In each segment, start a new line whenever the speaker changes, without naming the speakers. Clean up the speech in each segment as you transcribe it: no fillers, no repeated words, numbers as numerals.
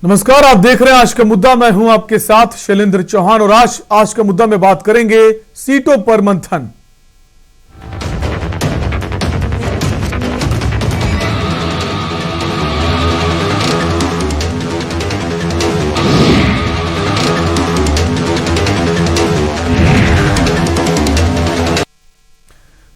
नमस्कार, आप देख रहे हैं आज का मुद्दा। मैं हूं आपके साथ शैलेंद्र चौहान और आज का मुद्दा में बात करेंगे सीटों पर मंथन।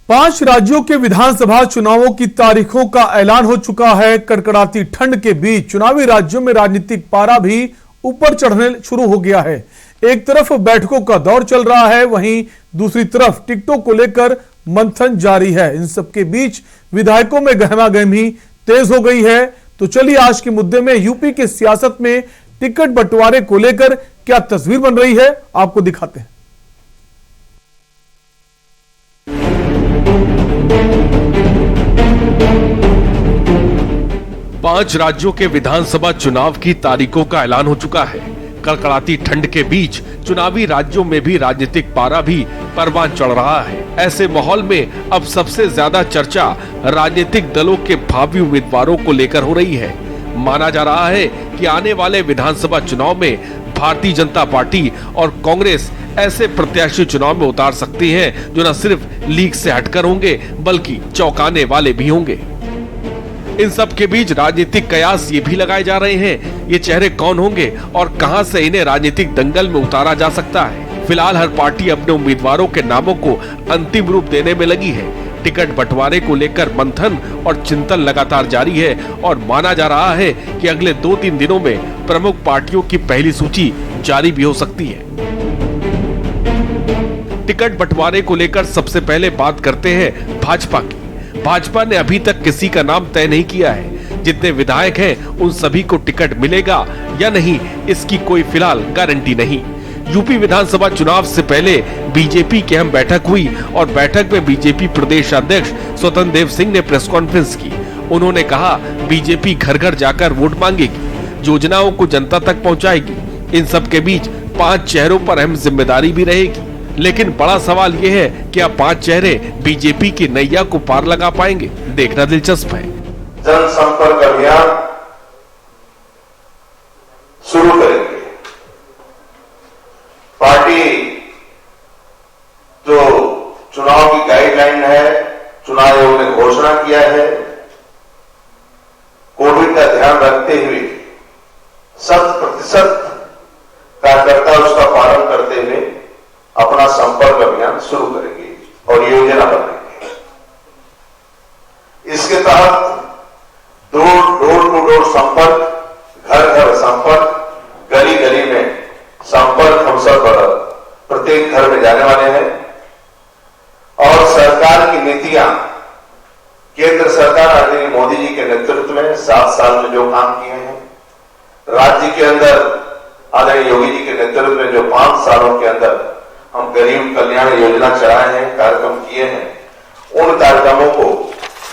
पांच राज्यों के विधानसभा चुनावों की तारीखों का ऐलान हो चुका है। कड़कड़ाती ठंड के बीच चुनावी राज्यों में राजनीतिक पारा भी ऊपर चढ़ने शुरू हो गया है। एक तरफ बैठकों का दौर चल रहा है, वहीं दूसरी तरफ टिकटों को लेकर मंथन जारी है। इन सबके बीच विधायकों में गहमागहमी तेज हो गई है। तो चलिए आज के मुद्दे में यूपी की सियासत में टिकट बंटवारे को लेकर क्या तस्वीर बन रही है, आपको दिखाते हैं।
पांच राज्यों के विधानसभा चुनाव की तारीखों का ऐलान हो चुका है। कड़कड़ाती ठंड के बीच चुनावी राज्यों में भी राजनीतिक पारा भी परवान चढ़ रहा है। ऐसे माहौल में अब सबसे ज्यादा चर्चा राजनीतिक दलों के भावी उम्मीदवारों को लेकर हो रही है। माना जा रहा है कि आने वाले विधानसभा चुनाव में भारतीय जनता पार्टी और कांग्रेस ऐसे प्रत्याशी चुनाव में उतार सकती हैं जो न सिर्फ लीग से हटकर होंगे बल्कि चौंकाने वाले भी होंगे। इन सब के बीच राजनीतिक कयास ये भी लगाए जा रहे हैं, ये चेहरे कौन होंगे और कहां से इन्हें राजनीतिक दंगल में उतारा जा सकता है। फिलहाल हर पार्टी अपने उम्मीदवारों के नामों को अंतिम रूप देने में लगी है। टिकट बंटवारे को लेकर मंथन और चिंतन लगातार जारी है और माना जा रहा है कि अगले 2-3 दिनों में प्रमुख पार्टियों की पहली सूची जारी भी हो सकती है। टिकट बंटवारे को लेकर सबसे पहले बात करते हैं भाजपा की। भाजपा ने अभी तक किसी का नाम तय नहीं किया है। जितने विधायक हैं उन सभी को टिकट मिलेगा या नहीं, इसकी कोई फिलहाल गारंटी नहीं। यूपी विधानसभा चुनाव से पहले बीजेपी की अहम बैठक हुई और बैठक में बीजेपी प्रदेश अध्यक्ष स्वतंत्र देव सिंह ने प्रेस कॉन्फ्रेंस की। उन्होंने कहा बीजेपी घर घर जाकर वोट मांगेगी, योजनाओं को जनता तक पहुंचाएगी। इन सब के बीच 5 चेहरों पर अहम जिम्मेदारी भी रहेगी। लेकिन बड़ा सवाल यह है कि क्या 5 चेहरे बीजेपी की नैया को पार लगा पाएंगे, देखना दिलचस्प है।
जनसंपर्क अभियान शुरू करेंगे। पार्टी जो चुनाव की गाइडलाइन है, चुनाव आयोग ने घोषणा किया है, कोविड का ध्यान रखते हुए 100% कार्यकर्ता उसका पालन करते हुए अपना संपर्क अभियान शुरू करेंगे और योजना बनाएंगे। इसके तहत डोर टू डोर संपर्क, घर घर संपर्क, गली गली में संपर्क हम सब प्रत्येक घर में जाने वाले हैं। और सरकार की नीतियां, केंद्र सरकार आदरणीय मोदी जी के नेतृत्व में 7 साल में जो काम किए हैं, राज्य के अंदर आदरणीय योगी जी के नेतृत्व में जो 5 सालों के अंदर हम गरीब कल्याण योजना चलाए हैं, कार्यक्रम किए हैं, उन कार्यक्रमों को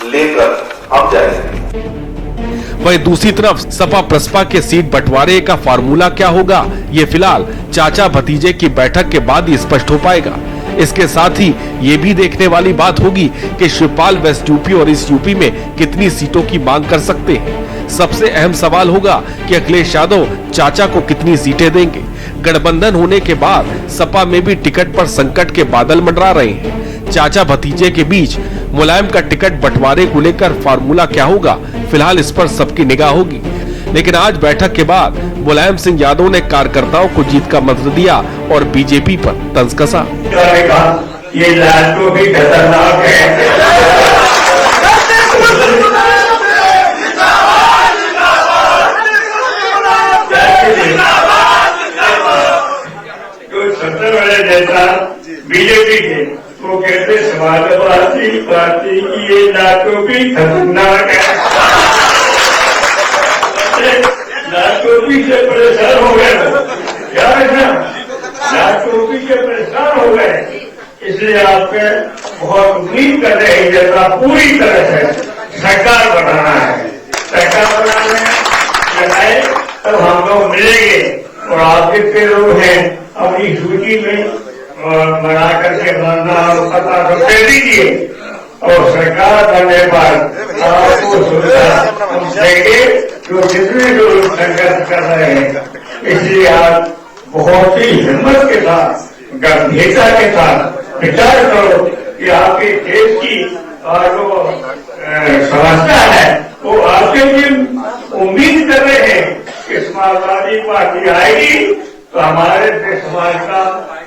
लेकर हम जाएंगे।
वहीं दूसरी तरफ सपा प्रसपा के सीट बंटवारे का फार्मूला क्या होगा, ये फिलहाल चाचा भतीजे की बैठक के बाद ही स्पष्ट हो पाएगा। इसके साथ ही ये भी देखने वाली बात होगी कि शिवपाल वेस्ट यूपी और इस यूपी में कितनी सीटों की मांग कर सकते हैं। सबसे अहम सवाल होगा कि अखिलेश यादव चाचा को कितनी सीटें देंगे। गठबंधन होने के बाद सपा में भी टिकट पर संकट के बादल मंडरा रहे हैं। चाचा भतीजे के बीच मुलायम का टिकट बंटवारे को लेकर फार्मूला क्या होगा, फिलहाल इस पर सबकी निगाह होगी। लेकिन आज बैठक के बाद मुलायम सिंह यादव ने कार्यकर्ताओं को जीत का मंत्र दिया और बीजेपी पर तंज कसा।
ये लालू भी खतरनाक है। सबसे बड़े नेता बीजेपी के वो कहते समाजवादी पार्टी की ये लालू भी खतरनाक है। लालू से परेशान हो गए, क्या है ना, लालू से परेशान हो गए। इसलिए आपके बहुत उम्मीद कर रहे हैं जनता पूरी तरह से सरकार बनाना है। सरकार बनाने तब हम लोग मिलेंगे और आप जितने लोग हैं अपनी सूची में बना करके बनना और पता तो दे दीजिए और सरकार बनने पर आपको सुविधा हम देंगे। जो जितने जो लोग संघर्ष कर रहे हैं, इसलिए आप बहुत ही हिम्मत के साथ, गंभीरता के साथ विचार करो कि आपके देश की जो समस्या है वो आपसे भी उम्मीद कर रहे हैं कि समाजवादी पार्टी आएगी तो हमारे देश समाज का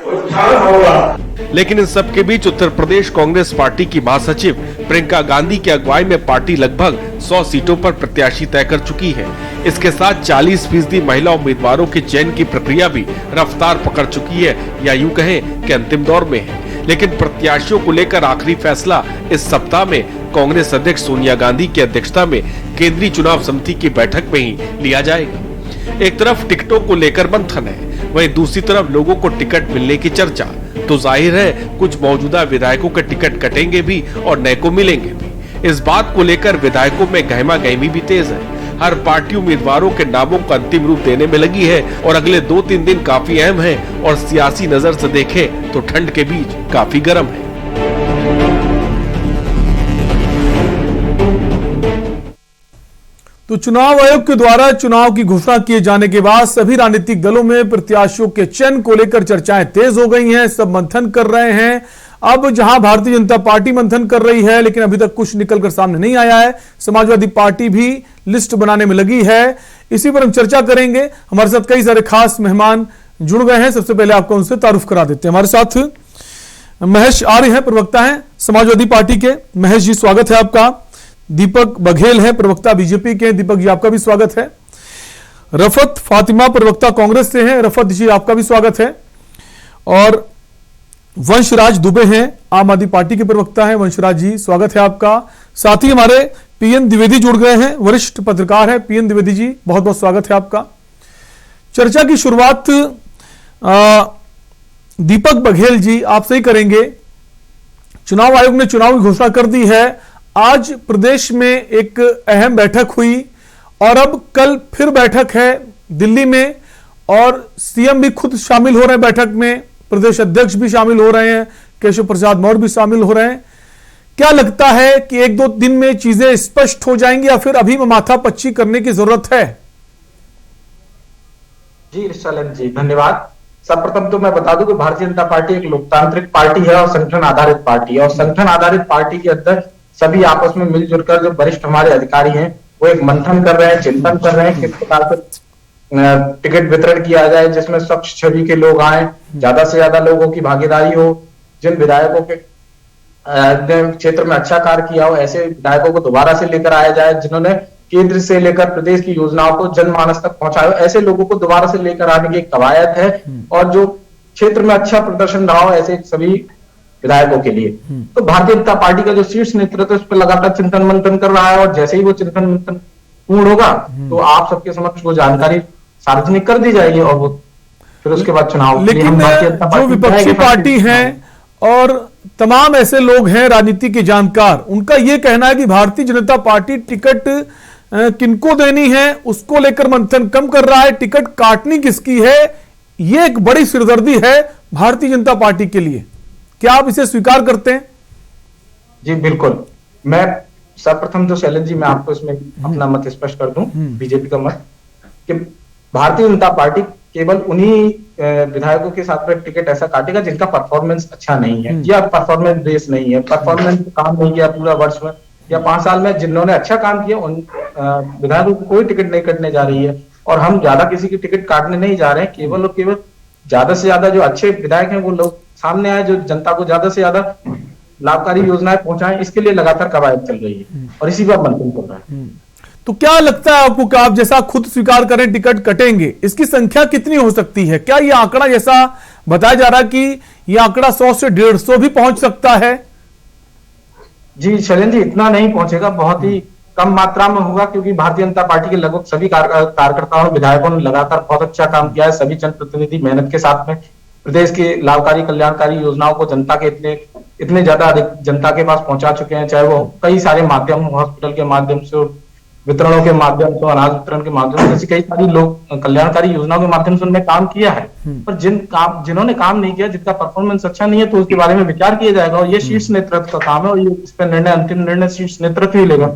उत्थान होगा।
लेकिन इन सब के बीच उत्तर प्रदेश कांग्रेस पार्टी की महासचिव प्रियंका गांधी की अगुवाई में पार्टी लगभग 100 सीटों पर प्रत्याशी तय कर चुकी है। इसके साथ 40% महिला उम्मीदवारों के चयन की प्रक्रिया भी रफ्तार पकड़ चुकी है, या यूं कहें कि अंतिम दौर में है। लेकिन प्रत्याशियों को लेकर आखिरी फैसला इस सप्ताह में कांग्रेस अध्यक्ष सोनिया गांधी की अध्यक्षता में केंद्रीय चुनाव समिति की बैठक में ही लिया जाएगा। एक तरफ टिकटों को लेकर मंथन है, वहीं दूसरी तरफ लोगों को टिकट मिलने की चर्चा। तो जाहिर है कुछ मौजूदा विधायकों के टिकट कटेंगे भी और नए को मिलेंगे भी। इस बात को लेकर विधायकों में गहमा गहमी भी तेज है। हर पार्टी उम्मीदवारों के नामों को अंतिम रूप देने में लगी है और अगले 2-3 दिन काफी अहम है और सियासी नजर से देखें तो ठंड के बीच काफी गर्म है।
तो चुनाव आयोग के द्वारा चुनाव की घोषणा किए जाने के बाद सभी राजनीतिक दलों में प्रत्याशियों के चयन को लेकर चर्चाएं तेज हो गई हैं। सब मंथन कर रहे हैं। अब जहां भारतीय जनता पार्टी मंथन कर रही है, लेकिन अभी तक कुछ निकलकर सामने नहीं आया है। समाजवादी पार्टी भी लिस्ट बनाने में लगी है। इसी पर हम चर्चा करेंगे। हमारे साथ कई सारे खास मेहमान जुड़ गए हैं। सबसे पहले आपको उनसे तारुफ करा देते हैं। हमारे साथ महेश आर्य हैं, प्रवक्ता हैं समाजवादी पार्टी के। महेश जी, स्वागत है आपका। दीपक बघेल है, प्रवक्ता बीजेपी के। दीपक जी, आपका भी स्वागत है। रफत फातिमा, प्रवक्ता कांग्रेस से हैं। रफत जी, आपका भी स्वागत है। और वंशराज दुबे हैं, आम आदमी पार्टी के प्रवक्ता हैं। वंशराज जी, स्वागत है आपका। साथ ही हमारे पीएन द्विवेदी जुड़ गए हैं, वरिष्ठ पत्रकार हैं। पीएन द्विवेदी जी, बहुत बहुत स्वागत है आपका। चर्चा की शुरुआत दीपक बघेल जी आपसे ही करेंगे। चुनाव आयोग ने चुनाव की घोषणा कर दी है। आज प्रदेश में एक अहम बैठक हुई और अब कल फिर बैठक है दिल्ली में, और सीएम भी खुद शामिल हो रहे हैं बैठक में, प्रदेश अध्यक्ष भी शामिल हो रहे हैं, केशव प्रसाद मौर्य भी शामिल हो रहे हैं। क्या लगता है कि 1-2 दिन में चीजें स्पष्ट हो जाएंगी या फिर अभी माथापच्ची करने की जरूरत है?
जी शैलेंद्र जी, धन्यवाद। सर्वप्रथम तो मैं बता दूं कि भारतीय जनता पार्टी एक लोकतांत्रिक पार्टी है और संगठन आधारित पार्टी है, और संगठन आधारित पार्टी के अंदर सभी आपस में मिलजुल कर जो वरिष्ठ हमारे अधिकारी हैं वो एक मंथन कर रहे हैं, चिंतन कर रहे हैं किस प्रकार से टिकट वितरण किया जाए जिसमें स्वच्छ छवि के लोग आए, ज्यादा से ज्यादा लोगों की भागीदारी हो। जिन विधायकों के क्षेत्र में अच्छा कार्य किया हो ऐसे विधायकों को दोबारा से लेकर आया जाए। जिन्होंने केंद्र से लेकर प्रदेश की योजनाओं को जनमानस तक पहुंचाया हो ऐसे लोगों को दोबारा से लेकर आने की एक कवायद है, और जो क्षेत्र में अच्छा प्रदर्शन रहा हो ऐसे सभी विधायकों के लिए। तो भारतीय जनता पार्टी का जो शीर्ष नेतृत्व इस पर लगातार चिंतन मंथन कर रहा है, और जैसे ही वो चिंतन मंथन पूर्ण होगा तो आप सबके समक्ष वो जानकारी सार्वजनिक कर दी जाएगी, और वो फिर उसके बाद चुनाव।
लेकिन जो विपक्षी पार्टी है और तमाम ऐसे लोग हैं राजनीति के जानकार, उनका यह कहना है कि भारतीय जनता पार्टी टिकट किनको देनी है उसको लेकर मंथन कम कर रहा है, टिकट काटनी किसकी है यह एक बड़ी सिरदर्दी है भारतीय जनता पार्टी के लिए। क्या आप इसे स्वीकार करते हैं?
जी बिल्कुल। मैं सर्वप्रथम तो शैलेंद्र जी मैं आपको इसमें अपना मत स्पष्ट कर दूं, बीजेपी का मत, कि भारतीय जनता पार्टी केवल उन्हीं विधायकों के साथ में टिकट ऐसा काटेगा जिनका परफॉर्मेंस अच्छा नहीं है या परफॉर्मेंस बेस नहीं है, परफॉर्मेंस काम नहीं किया पूरा वर्ष में या 5 साल में। जिन्होंने अच्छा काम किया उन विधायकों को कोई टिकट नहीं कटने जा रही है, और हम ज्यादा किसी की टिकट काटने नहीं जा रहे हैं। केवल और केवल ज्यादा से ज्यादा जो अच्छे विधायक हैं वो लोग सामने आए, जो जनता को ज्यादा से ज्यादा लाभकारी योजनाएं पहुंचाएं, इसके लिए लगातार कवायद चल रही है और इसी पर मंथन चल रहा है।
तो क्या लगता है आपको कि आप जैसा खुद स्वीकार करें टिकट कटेंगे, इसकी संख्या कितनी हो सकती है? क्या यह आंकड़ा जैसा बताया जा रहा है कि यह आंकड़ा 100 से 150 भी पहुंच सकता है?
जी शैलेंद्र जी, इतना नहीं पहुंचेगा, बहुत ही कम मात्रा में होगा, क्योंकि भारतीय जनता पार्टी के लगभग सभी कार्यकर्ताओं विधायकों ने लगातार बहुत अच्छा काम किया है। सभी जनप्रतिनिधि मेहनत के साथ में प्रदेश की लाभकारी कल्याणकारी योजनाओं को जनता के इतने ज्यादा अधिक जनता के पास पहुंचा चुके हैं, चाहे वो कई सारे माध्यम, हॉस्पिटल के माध्यम से, वितरणों के माध्यम से, अनाज वितरण के माध्यम से, ऐसी कई सारी लोग कल्याणकारी योजनाओं के माध्यम से उन्होंने काम किया है। पर जिन्होंने काम नहीं किया, जिनका परफॉर्मेंस अच्छा नहीं है, तो उसके बारे में विचार किया जाएगा, और ये शीर्ष नेतृत्व का काम है, और ये इस पर निर्णय, अंतिम निर्णय शीर्ष नेतृत्व ही लेगा।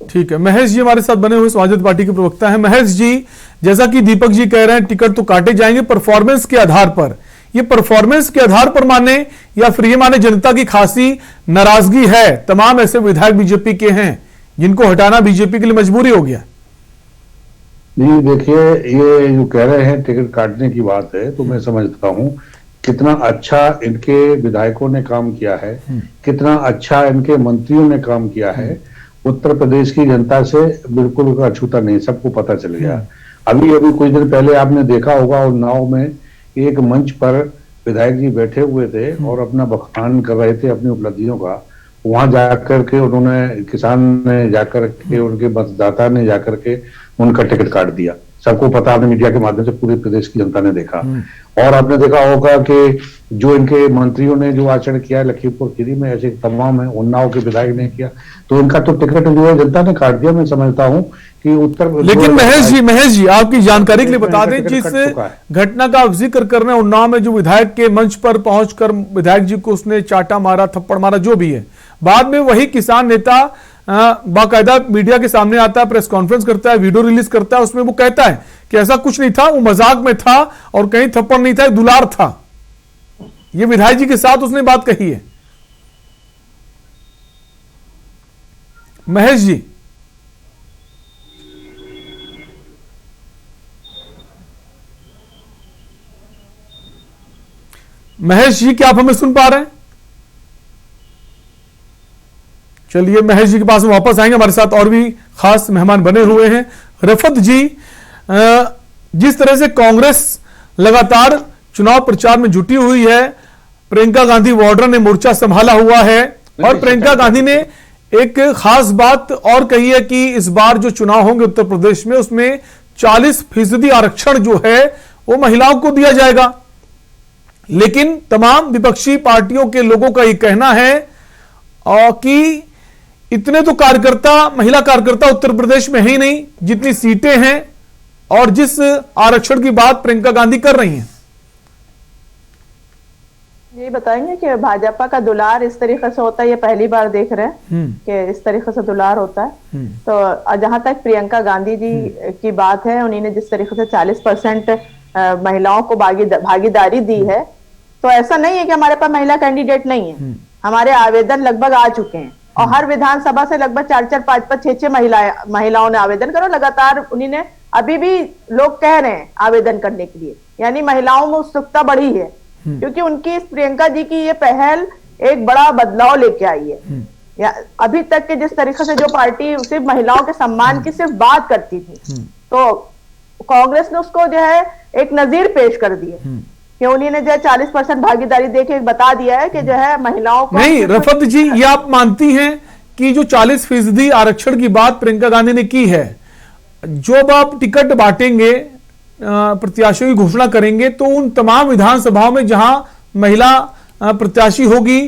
ठीक है, महेश जी हमारे साथ बने हुए समाजवादी पार्टी के प्रवक्ता हैं। महेश जी, जैसा कि दीपक जी कह रहे हैं टिकट तो काटे जाएंगे परफॉर्मेंस के आधार पर, ये परफॉर्मेंस के आधार पर माने या फिर ये माने जनता की खासी नाराजगी है, तमाम ऐसे विधायक बीजेपी के हैं जिनको हटाना बीजेपी के लिए मजबूरी हो गया?
नहीं देखिए, ये जो कह रहे हैं टिकट काटने की बात है, तो मैं समझता हूँ कितना अच्छा इनके विधायकों ने काम किया है, कितना अच्छा इनके मंत्रियों ने काम किया है। उत्तर प्रदेश की जनता से बिल्कुल अछूता नहीं, सबको पता चल गया। अभी कुछ दिन पहले आपने देखा होगा उन्नाव में एक मंच पर विधायक जी बैठे हुए थे और अपना बखान कर रहे थे अपनी उपलब्धियों का। वहां जाकर के उन्होंने, किसान ने जाकर के, उनके मतदाता ने जाकर के उनका टिकट काट दिया। सबको पता, आपने मीडिया के माध्यम से पूरे प्रदेश की जनता ने देखा। और आपने देखा होगा कि जो इनके मंत्रियों ने जो आचरण किया है लखीमपुर खीरी में, ऐसे तमाम है, उन्नाव के विधायक ने किया, तो इनका तो टिकट जो है जनता ने काट दिया। मैं समझता हूं कि उत्तर,
लेकिन महेश जी आपकी जानकारी के लिए बता दें, जिस घटना का आप जिक्र कर रहे हैं उन्नाव में, जो विधायक के मंच पर पहुंचकर विधायक जी को उसने चाटा मारा, थप्पड़ मारा, जो भी है, बाद में वही किसान नेता बाकायदा मीडिया के सामने आता है, प्रेस कॉन्फ्रेंस करता है, वीडियो रिलीज करता है, उसमें वो कहता है कि ऐसा कुछ नहीं था, वो मजाक में था और कहीं थप्पड़ नहीं था, दुलार था। ये विधायक जी के साथ उसने बात कही है। महेश जी, क्या आप हमें सुन पा रहे हैं? चलिए महेश जी के पास वापस आएंगे, हमारे साथ और भी खास मेहमान बने हुए हैं। रफत जी, जिस तरह से कांग्रेस लगातार चुनाव प्रचार में जुटी हुई है, प्रियंका गांधी वाड्रा ने मोर्चा संभाला हुआ है और प्रियंका गांधी ने एक खास बात और कही है कि इस बार जो चुनाव होंगे उत्तर प्रदेश में, उसमें 40% आरक्षण जो है वो महिलाओं को दिया जाएगा। लेकिन तमाम विपक्षी पार्टियों के लोगों का यह कहना है कि इतने तो कार्यकर्ता, महिला कार्यकर्ता उत्तर प्रदेश में है ही नहीं जितनी सीटें हैं और जिस आरक्षण की बात प्रियंका गांधी कर रही हैं।
ये बताएंगे कि भाजपा का दुलार इस तरीके से होता है, ये पहली बार देख रहे हैं कि इस तरीके से दुलार होता है। तो जहां तक प्रियंका गांधी जी की बात है, उन्होंने जिस तरीके से 40% महिलाओं को भागीदारी दी है, तो ऐसा नहीं है कि हमारे पास महिला कैंडिडेट नहीं है। हमारे आवेदन लगभग आ चुके हैं और हर विधानसभा से लगभग 4-4, 5-5, 6-6 महिलाओं ने आवेदन करो लगातार। उन्होंने अभी भी लोग कह रहे हैं आवेदन करने के लिए, यानी महिलाओं में उत्सुकता बढ़ी है, क्योंकि उनकी, प्रियंका जी की ये पहल एक बड़ा बदलाव लेके आई है। अभी तक के जिस तरीके से जो पार्टी सिर्फ महिलाओं के सम्मान की सिर्फ बात करती थी, तो कांग्रेस ने उसको जो है एक नजीर पेश कर दी है कि उन्होंने जो 40% भागीदारी देके बता दिया है कि जो है महिलाओं को। नहीं
रफत जी, ये आप मानती हैं कि जो 40% आरक्षण की बात प्रियंका गांधी ने की है, जो अब आप टिकट बांटेंगे, प्रत्याशियों की घोषणा करेंगे, तो उन तमाम विधानसभाओं में जहां महिला प्रत्याशी होगी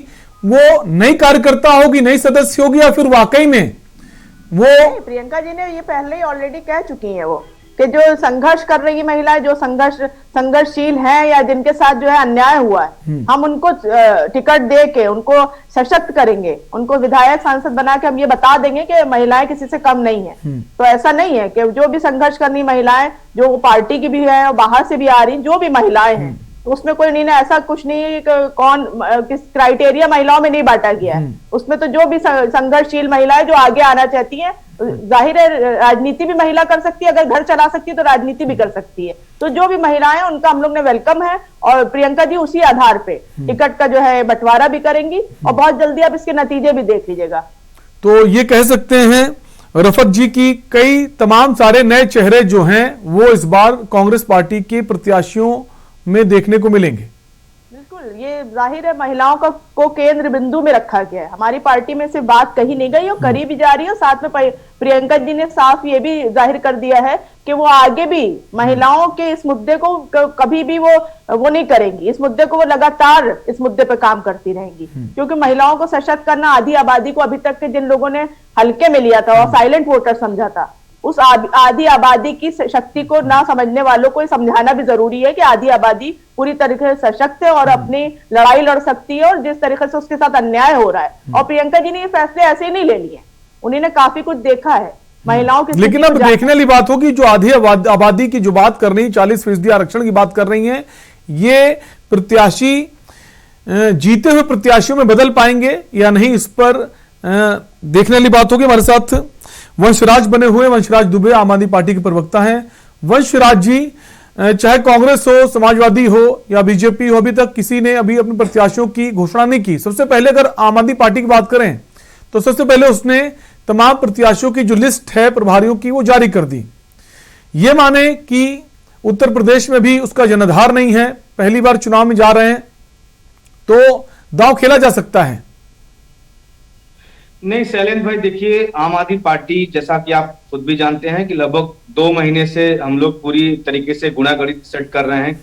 वो नई कार्यकर्ता होगी, नई सदस्य होगी, या फिर वाकई में वो?
प्रियंका जी ने ये पहले ही ऑलरेडी कह चुकी हैं वो कि जो संघर्ष कर रही महिलाएं, जो संघर्षशील हैं या जिनके साथ जो है अन्याय हुआ है, हम उनको टिकट दे के उनको सशक्त करेंगे, उनको विधायक सांसद बना के हम ये बता देंगे कि महिलाएं किसी से कम नहीं है। तो ऐसा नहीं है कि जो भी संघर्ष करनी महिलाएं, जो पार्टी की भी है और बाहर से भी आ रही जो भी महिलाएं हैं, तो उसमें कोई नहीं, ऐसा कुछ नहीं कौन किस क्राइटेरिया महिलाओं में नहीं बांटा गया है। उसमें तो जो भी संघर्षशील महिलाएं जो आगे आना चाहती हैं, जाहिर है राजनीति भी महिला कर सकती है, अगर घर चला सकती है तो राजनीति भी कर सकती है। तो जो भी महिलाएं उनका हम लोग ने वेलकम है, और प्रियंका जी उसी आधार पे टिकट का जो है बंटवारा भी करेंगी और बहुत जल्दी आप इसके नतीजे भी देख लीजिएगा।
तो ये कह सकते हैं रफत जी की कई तमाम सारे नए चेहरे जो हैं वो इस बार कांग्रेस पार्टी के प्रत्याशियों में देखने को मिलेंगे।
बिल्कुल, ये जाहिर है महिलाओं को केंद्र बिंदु में रखा गया है। हमारी पार्टी में से बात कही नहीं गई और करी भी जा रही है। साथ में प्रियंका जी ने साफ ये भी जाहिर कर दिया है कि वो आगे भी महिलाओं के इस मुद्दे को कभी भी वो नहीं करेंगी। इस मुद्दे को वो लगातार इस मुद्दे पर काम करती रहेंगी, क्योंकि महिलाओं को सशक्त करना, आधी आबादी को अभी तक के जिन लोगों ने हल्के में लिया था और साइलेंट वोटर समझा था, उस आधी आबादी की शक्ति को ना समझने वालों को समझाना भी जरूरी है कि आधी आबादी पूरी तरीके से सशक्त है और अपनी लड़ाई लड़ सकती है, और जिस तरीके से उसके साथ अन्याय हो रहा है। और प्रियंका जी ने ये फैसले ऐसे ही नहीं ले लिए, उन्होंने काफी कुछ देखा है महिलाओं की
लेकिन
स्थिति
अब
को
देखने वाली बात होगी, जो आधी आबादी की जो बात कर रही है, 40% आरक्षण की बात कर रही है, ये प्रत्याशी जीते हुए प्रत्याशियों में बदल पाएंगे या नहीं, इस पर देखने वाली बात होगी। हमारे साथ वंशराज बने हुए, वंशराज दुबे आम आदमी पार्टी के प्रवक्ता हैं। वंशराज जी, चाहे कांग्रेस हो, समाजवादी हो या बीजेपी हो, अभी तक किसी ने अभी अपने प्रत्याशियों की घोषणा नहीं की। सबसे पहले अगर आम आदमी पार्टी की बात करें तो सबसे पहले उसने तमाम प्रत्याशियों की जो लिस्ट है प्रभारियों की वो जारी कर दी। ये माने कि उत्तर प्रदेश में भी उसका जनाधार नहीं है, पहली बार चुनाव में जा रहे हैं, तो दांव खेला जा सकता है।
नहीं शैलेंद्र भाई, देखिए आम आदमी पार्टी जैसा कि आप खुद भी जानते हैं कि लगभग 2 महीने से हम लोग पूरी तरीके से गुणागणित सेट कर रहे हैं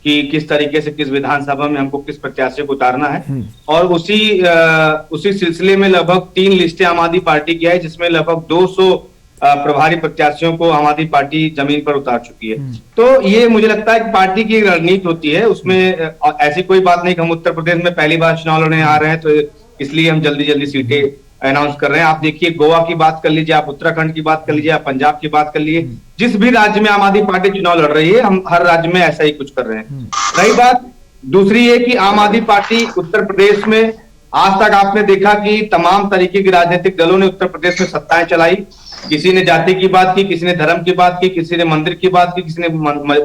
कि किस तरीके से किस विधानसभा में हमको किस प्रत्याशी को उतारना है, और उसी सिलसिले में लगभग 3 लिस्टें आम आदमी पार्टी की है, जिसमें लगभग 200 प्रभारी प्रत्याशियों को आम आदमी पार्टी जमीन पर उतार चुकी है। तो ये मुझे लगता है कि पार्टी की एक रणनीति होती है, उसमें ऐसी कोई बात नहीं कि हम उत्तर प्रदेश में पहली बार चुनाव लड़ने आ रहे हैं तो इसलिए हम जल्दी जल्दी सीटें अनाउंस कर रहे हैं। आप देखिए, गोवा की बात कर लीजिए, आप उत्तराखंड की बात कर लीजिए, आप पंजाब की बात कर लीजिए, जिस भी राज्य में आम आदमी पार्टी चुनाव लड़ रही है, हम हर राज्य में ऐसा ही कुछ कर रहे हैं। रही बात दूसरी है कि आम आदमी पार्टी उत्तर प्रदेश में आज तक आपने देखा कि तमाम तरीके के राजनीतिक दलों ने उत्तर प्रदेश में सत्ताएं चलाई। किसी ने जाति की बात की, किसी ने धर्म की बात की, किसी ने मंदिर की बात की, किसी ने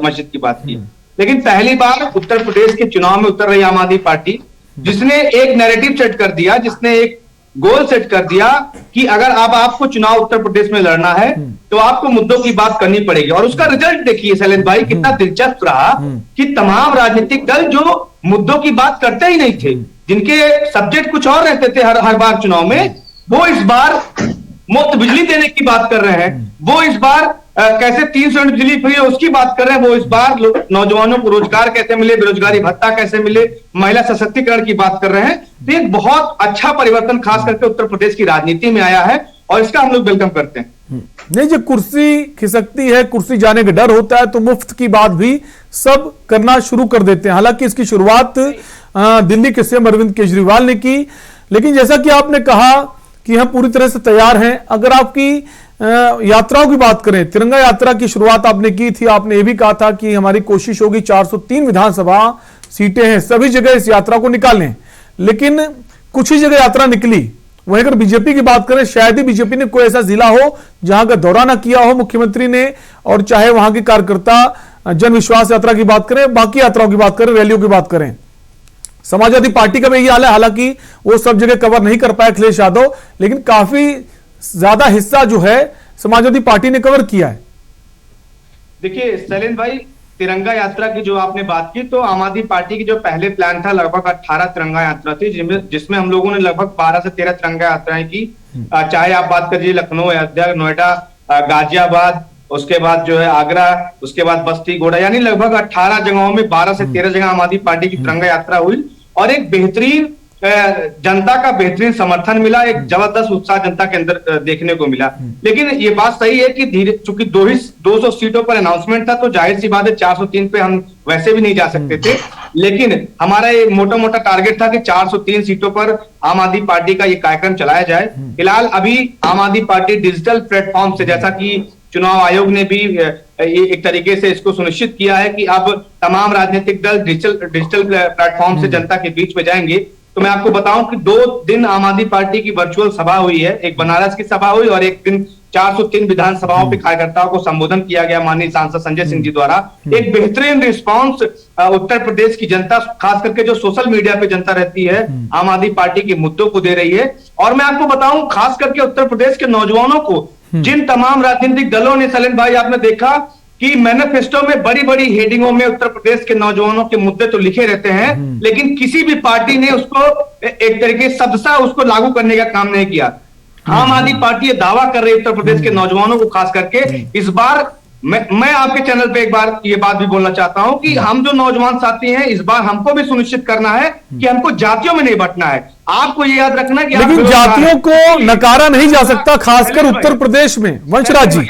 मस्जिद की बात की, लेकिन पहली बार उत्तर प्रदेश के चुनाव में उतर रही आम आदमी पार्टी, जिसने एक नैरेटिव सेट कर दिया, जिसने एक गोल सेट कर दिया कि अगर अब आपको चुनाव उत्तर प्रदेश में लड़ना है तो आपको मुद्दों की बात करनी पड़ेगी। और उसका रिजल्ट देखिए शैलेंद्र भाई, कितना दिलचस्प रहा कि तमाम राजनीतिक दल जो मुद्दों की बात करते ही नहीं थे, जिनके सब्जेक्ट कुछ और रहते थे हर बार चुनाव में, वो इस बार मुफ्त बिजली देने की बात कर रहे हैं, वो इस बार कैसे 300 यूनिट बिजली फ्री है उसकी बात कर रहे हैं, वो इस बार नौजवानों को रोजगार कैसे मिले, बेरोजगारी भत्ता कैसे मिले, महिला सशक्तिकरण की बात कर रहे हैं। तो एक बहुत अच्छा परिवर्तन खास करके उत्तर प्रदेश की राजनीति में आया है और इसका हम लोग वेलकम करते हैं।
नहीं, जो कुर्सी खिसकती है, कुर्सी जाने का डर होता है, तो मुफ्त की बात भी सब करना शुरू कर देते हैं। हालांकि इसकी शुरुआत दिल्ली के सीएम अरविंद केजरीवाल ने की, लेकिन जैसा कि आपने कहा कि हम पूरी तरह से तैयार हैं। अगर आपकी यात्राओं की बात करें, तिरंगा यात्रा की शुरुआत आपने की थी, आपने ये भी कहा था कि हमारी कोशिश होगी 403 विधानसभा सीटें हैं, सभी जगह इस यात्रा को निकालें, लेकिन कुछ ही जगह यात्रा निकली। वहीं अगर बीजेपी की बात करें, शायद ही बीजेपी ने कोई ऐसा जिला हो जहां का दौरा ना किया हो मुख्यमंत्री ने, और चाहे वहां के कार्यकर्ता जन विश्वास यात्रा की बात करें, बाकी यात्राओं की बात करें, रैलियों की बात करें। समाजवादी पार्टी का भी यही हाल है, हालांकि वो सब जगह कवर नहीं कर पाए अखिलेश यादव, लेकिन काफी ज्यादा हिस्सा जो है समाजवादी पार्टी ने कवर किया है।
देखिए शैलेंद्र भाई, तिरंगा यात्रा की जो आपने बात की, तो आम आदमी पार्टी की जो पहले प्लान था लगभग 18 तिरंगा यात्रा थी, जिसमें हम लोगों ने लगभग 12 से 13 तिरंगा यात्राएं की। चाहे आप बात करिए लखनऊ, अयोध्या, नोएडा, गाजियाबाद, उसके बाद जो है आगरा, उसके बाद बस्ती, गोड़ा, यानी लगभग 18 जगहों में 12 से 13 जगह आम आदमी पार्टी की तिरंगा यात्रा हुई और एक बेहतरीन जनता का बेहतरीन समर्थन मिला, एक जबरदस्त उत्साह जनता के अंदर देखने को मिला। लेकिन ये बात सही है कि धीरे, चूंकि 200 सीटों पर अनाउंसमेंट था, तो जाहिर सी बात है 403 पे हम वैसे भी नहीं जा सकते थे, लेकिन हमारा ये मोटा मोटा टारगेट था कि 403 सीटों पर आम आदमी पार्टी का ये कार्यक्रम चलाया जाए। फिलहाल अभी आम आदमी पार्टी डिजिटल प्लेटफॉर्म से, जैसा कि चुनाव आयोग ने भी एक तरीके से इसको सुनिश्चित किया है कि अब तमाम राजनीतिक दल डिजिटल प्लेटफॉर्म से जनता के बीच में जाएंगे। तो मैं आपको बताऊं कि 2 दिन आम आदमी पार्टी की वर्चुअल सभा हुई है, एक बनारस की सभा हुई और एक दिन 403 विधानसभाओं के कार्यकर्ताओं को संबोधन किया गया माननीय सांसद संजय सिंह जी द्वारा। एक बेहतरीन रिस्पांस उत्तर प्रदेश की जनता, खास करके जो सोशल मीडिया पे जनता रहती है, आम आदमी पार्टी के मुद्दों को दे रही है। और मैं आपको बताऊं, खास करके उत्तर प्रदेश के नौजवानों को, जिन तमाम राजनीतिक दलों ने, सलीम भाई आपने देखा कि मैनिफेस्टो में बड़ी बड़ी हेडिंगों में उत्तर प्रदेश के नौजवानों के मुद्दे तो लिखे रहते हैं, लेकिन किसी भी पार्टी ने उसको एक तरीके शब्दशः उसको लागू करने का काम नहीं किया। आम आदमी पार्टी ये दावा कर रही है उत्तर प्रदेश के नौजवानों को खास करके इस बार, मैं आपके चैनल पे एक बार ये बात भी बोलना चाहता हूं कि हम जो नौजवान साथी हैं, इस बार हमको भी सुनिश्चित करना है कि हमको जातियों में नहीं बंटना है। आपको ये याद रखना कि
लेकिन जातियों को नकारा नहीं जा सकता, खासकर उत्तर प्रदेश में। वंशराज जी,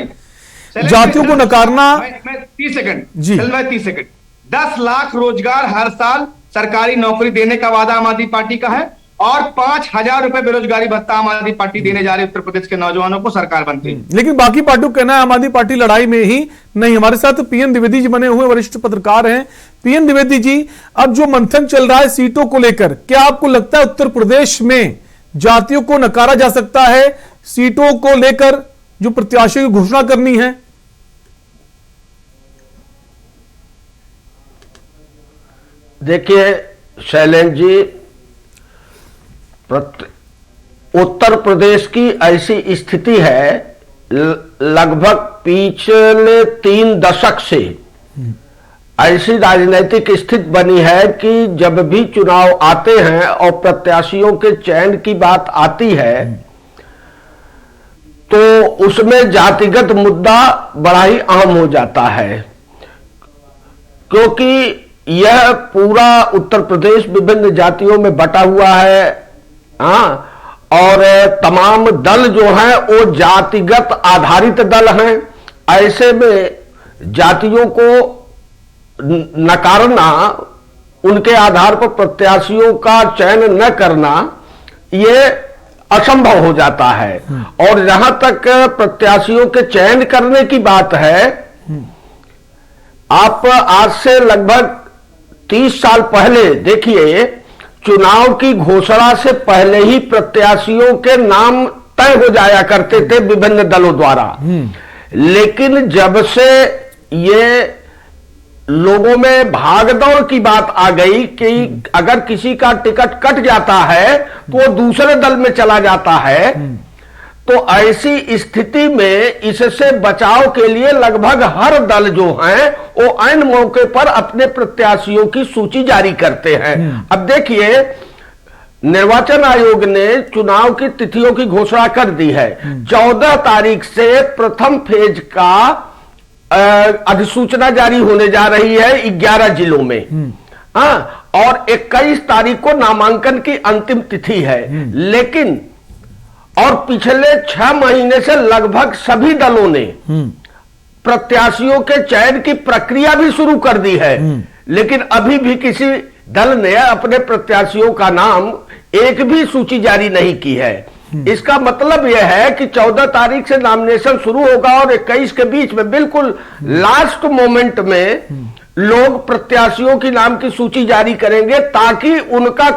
जातियों को नकारना,
मैं 30 सेकंड जी, 30 सेकंड 10 लाख रोजगार हर साल सरकारी नौकरी देने का वादा आम आदमी पार्टी का है और 5,000 रुपए बेरोजगारी भत्ता आम आदमी पार्टी देने जा रही है उत्तर प्रदेश के नौजवानों को सरकार बनती है।
लेकिन बाकी पार्टियों का कहना है आम आदमी पार्टी लड़ाई में ही नहीं। हमारे साथ पीएन द्विवेदी जी बने हुए वरिष्ठ पत्रकार हैं। पीएन द्विवेदी जी, अब जो मंथन चल रहा है सीटों को लेकर, क्या आपको लगता है उत्तर प्रदेश में जातियों को नकारा जा सकता है सीटों को लेकर जो प्रत्याशियों की घोषणा करनी है?
देखिए शैलेंद्र जी, उत्तर प्रदेश की ऐसी स्थिति है, लगभग पिछले 3 दशक से ऐसी राजनीतिक स्थिति बनी है कि जब भी चुनाव आते हैं और प्रत्याशियों के चयन की बात आती है तो उसमें जातिगत मुद्दा बड़ा ही अहम हो जाता है, क्योंकि यह पूरा उत्तर प्रदेश विभिन्न जातियों में बटा हुआ है। हाँ, और तमाम दल जो हैं वो जातिगत आधारित दल हैं। ऐसे में जातियों को नकारना, उनके आधार पर प्रत्याशियों का चयन न करना, ये असंभव हो जाता है। और जहां तक प्रत्याशियों के चयन करने की बात है, आप आज से लगभग 30 साल पहले देखिए, चुनाव की घोषणा से पहले ही प्रत्याशियों के नाम तय हो जाया करते थे विभिन्न दलों द्वारा। लेकिन जब से ये लोगों में भागदौड़ की बात आ गई कि अगर किसी का टिकट कट जाता है तो वो दूसरे दल में चला जाता है, तो ऐसी स्थिति में इससे बचाव के लिए लगभग हर दल जो हैं वो ऐन मौके पर अपने प्रत्याशियों की सूची जारी करते हैं। अब देखिए, निर्वाचन आयोग ने चुनाव की तिथियों की घोषणा कर दी है। 14 तारीख से प्रथम फेज का अधिसूचना जारी होने जा रही है 11 जिलों में। और 21 तारीख को नामांकन की अंतिम तिथि है। लेकिन और पिछले 6 महीने से लगभग सभी दलों ने प्रत्याशियों के चयन की प्रक्रिया भी शुरू कर दी है। लेकिन अभी भी किसी दल ने अपने प्रत्याशियों का नाम एक भी सूची जारी नहीं की है। इसका मतलब यह है कि 14 तारीख से नॉमिनेशन शुरू होगा और 21 के बीच में बिल्कुल लास्ट मोमेंट में लोग प्रत्याशियों की नाम की सूची जारी करेंगे, ताकि उनका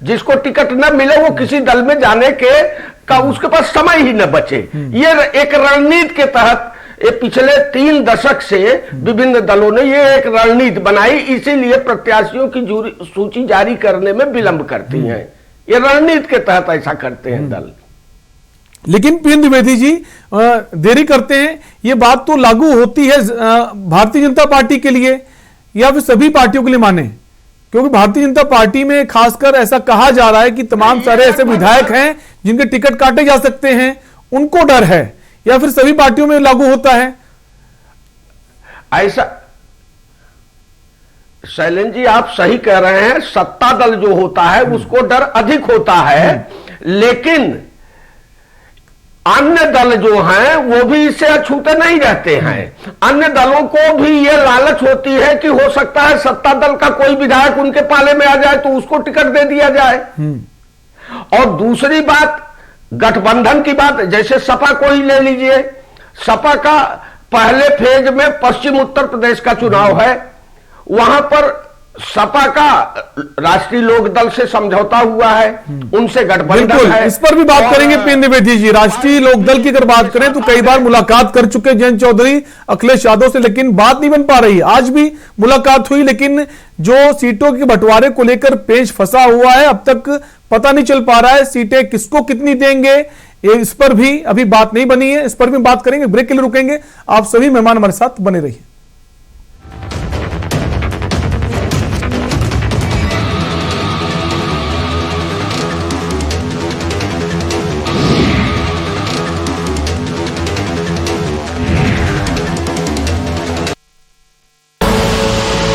जिसको टिकट न मिले वो किसी दल में जाने के का उसके पास समय ही न बचे। ये एक रणनीति के तहत ये पिछले 3 दशक से विभिन्न दलों ने ये एक रणनीति बनाई, इसीलिए प्रत्याशियों की सूची जारी करने में विलंब करती हैं। ये रणनीति के तहत ऐसा करते हैं दल।
लेकिन पीएन द्विवेदी जी, देरी करते हैं, ये बात तो लागू होती है भारतीय जनता पार्टी के लिए या फिर सभी पार्टियों के लिए माने? क्योंकि भारतीय जनता पार्टी में खासकर ऐसा कहा जा रहा है कि तमाम सारे ऐसे विधायक हैं जिनके टिकट काटे जा सकते हैं, उनको डर है, या फिर सभी पार्टियों में लागू होता है
ऐसा? शैलेंद्र जी, आप सही कह रहे हैं, सत्ता दल जो होता है उसको डर अधिक होता है। लेकिन अन्य दल जो हैं वो भी इससे अछूते नहीं रहते हैं। अन्य दलों को भी ये लालच होती है कि हो सकता है सत्ता दल का कोई विधायक उनके पाले में आ जाए तो उसको टिकट दे दिया जाए। और दूसरी बात, गठबंधन की बात, जैसे सपा को ही ले लीजिए। सपा का पहले फेज में पश्चिम उत्तर प्रदेश का चुनाव है, वहां पर सपा का राष्ट्रीय लोक दल से समझौता हुआ है, उनसे गठबंधन है।
इस पर भी बात करेंगे पीएन द्विवेदी जी। राष्ट्रीय लोक दल की अगर बात करें तो कई बार मुलाकात कर चुके जयंत चौधरी अखिलेश यादव से, लेकिन बात नहीं बन पा रही। आज भी मुलाकात हुई, लेकिन जो सीटों के बंटवारे को लेकर पेच फंसा हुआ है, अब तक पता नहीं चल पा रहा है सीटें किसको कितनी देंगे, इस पर भी अभी बात नहीं बनी है। इस पर भी बात करेंगे, ब्रेक के लिए रुकेंगे। आप सभी मेहमान हमारे साथ बने रहिए।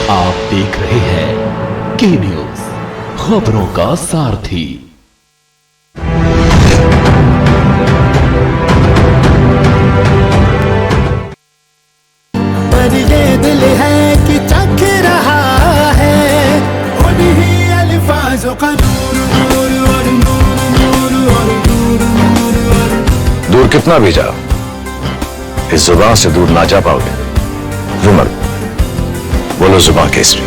आप देख रहे हैं के न्यूज, खबरों का सारथी।
पर ये दिल है कि चख रहा है उन्हीं अल्फाजों का नूर नूर और
कितना भी जाओ, इस जुबान से दूर ना जा पाओगे। विमल, बोलो जुबान केसरी।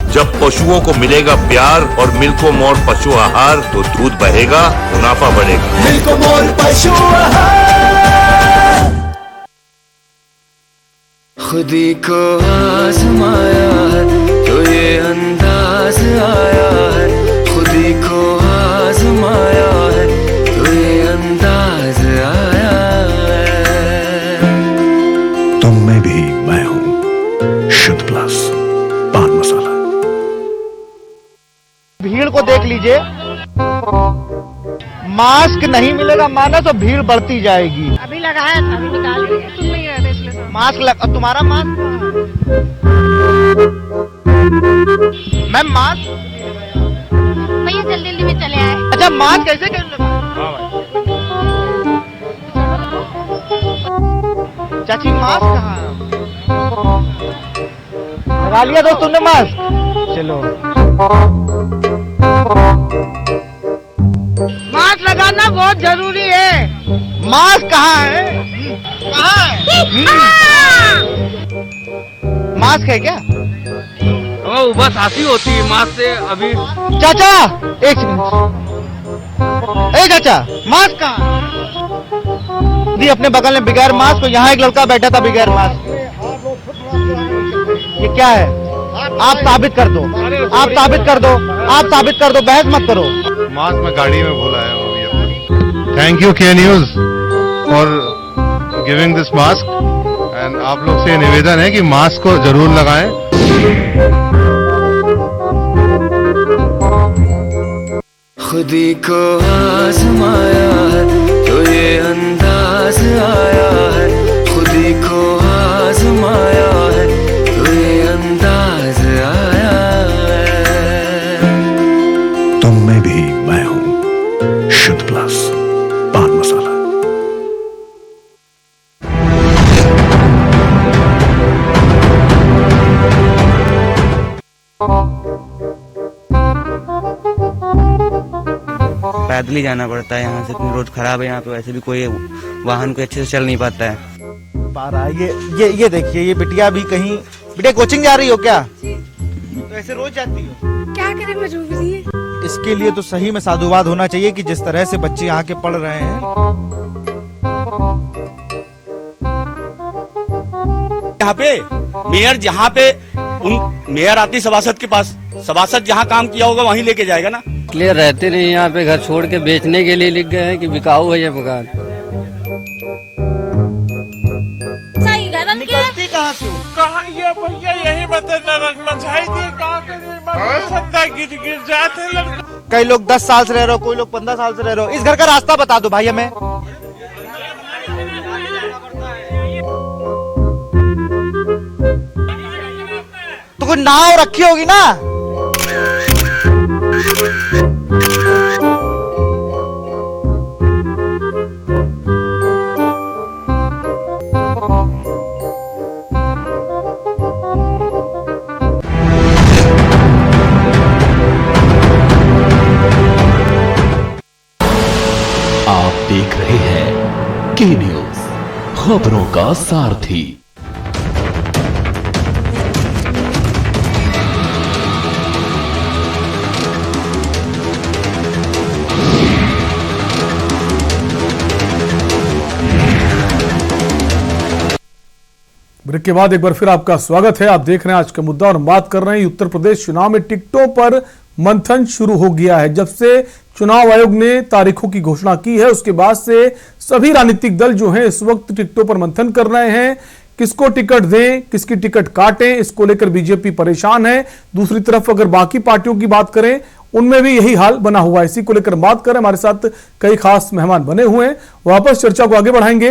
जब पशुओं को मिलेगा प्यार और मिल्को मोर पशु आहार तो दूध बहेगा, मुनाफा बढ़ेगा।
मिल्को मोर पशु आहार।
खुदी को आजमाया है तो ये अंदाज आया है, खुदी को आजमाया है तो ये अंदाज आया है।
तुम में भी मैं हूं, शुद्ध प्लस पान मसाला।
भीड़ को देख लीजिए, मास्क नहीं मिलेगा माना तो भीड़ बढ़ती जाएगी।
अभी लगाया था, अभी निकाल दिया, तुम नहीं रहे थे इसलिए।
मास्क तुम्हारा मास्क मैम, मास्क
भैया जल्दी जल्दी में चले आए।
अच्छा, मास्क कैसे कर लगा? चाची मास्क कहाँ लगा लिया दोस्त तुमने मास्क? चलो,
मास्क लगाना बहुत जरूरी है।
मास्क कहाँ है? कहाँ है? मास्क है क्या?
ओ, बस हंसी होती है मास्क से अभी।
चाचा एक सेकंड, ए चाचा मास्क कहाँ? दी अपने बगल में बगैर मास्क, यहाँ एक लड़का बैठा था बगैर मास्क। ये क्या है? आप साबित कर दो, आप साबित कर दो, आप साबित कर दो, बहस मत करो।
मास्क मैं गाड़ी में भूल आया हूँ अभी। थैंक यू के news for giving this mask, and आप लोग से निवेदन है कि मास्क को जरूर लगाएं।
खुदी को आजमाया है तो ये अंदाज आया है, खुदी को आजमाया है तो ये अंदाज आया है।
तुम में भी मैं हूं, शुद्ध प्लस पान मसाला।
पैदल ही जाना पड़ता है यहाँ से, इतनी रोड खराब है यहाँ पे, वैसे भी कोई वाहन को अच्छे से चल नहीं पाता है।
बारह ये देखिए, ये बिटिया भी कहीं, बिटिया कोचिंग जा रही हो क्या? तो ऐसे रोज जाती हो?
क्या करें, मजबूरी है।
इसके लिए तो सही में साधुवाद होना चाहिए कि जिस तरह से बच्चे यहाँ के पढ़ रहे हैं।
यहाँ पे मेयर, जहाँ पे मेयर आती सभासद के पास, सभासद जहाँ काम किया होगा वहीं लेके जाएगा ना।
इसलिए रहते नहीं यहाँ पे, घर छोड़ के बेचने के लिए लिख गए हैं कि बिकाऊ है ये मकान।
निकलती कहाँ से?
कहाँ ये भैया, यही गिर जाते लड़के।
कई लोग 10 साल से रह रहे हो, कोई लोग 15 साल से रह रहे हो। इस घर का रास्ता बता दो भाई हमें। तो कोई नाव रखी होगी ना?
आप देख रहे हैं के न्यूज, खबरों का सारथी।
ब्रेक के बाद एक बार फिर आपका स्वागत है। आप देख रहे हैं आज का मुद्दा और हम बात कर रहे हैं उत्तर प्रदेश चुनाव में टिकटों पर मंथन शुरू हो गया है। जब से चुनाव आयोग ने तारीखों की घोषणा की है उसके बाद से सभी राजनीतिक दल जो हैं इस वक्त टिकटों पर मंथन कर रहे हैं। किसको टिकट दें, किसकी टिकट काटें, इसको लेकर बीजेपी परेशान है। दूसरी तरफ अगर बाकी पार्टियों की बात करें उनमें भी यही हाल बना हुआ है। इसी को लेकर बात करें, हमारे साथ कई खास मेहमान बने हुए हैं। वापस चर्चा को आगे बढ़ाएंगे।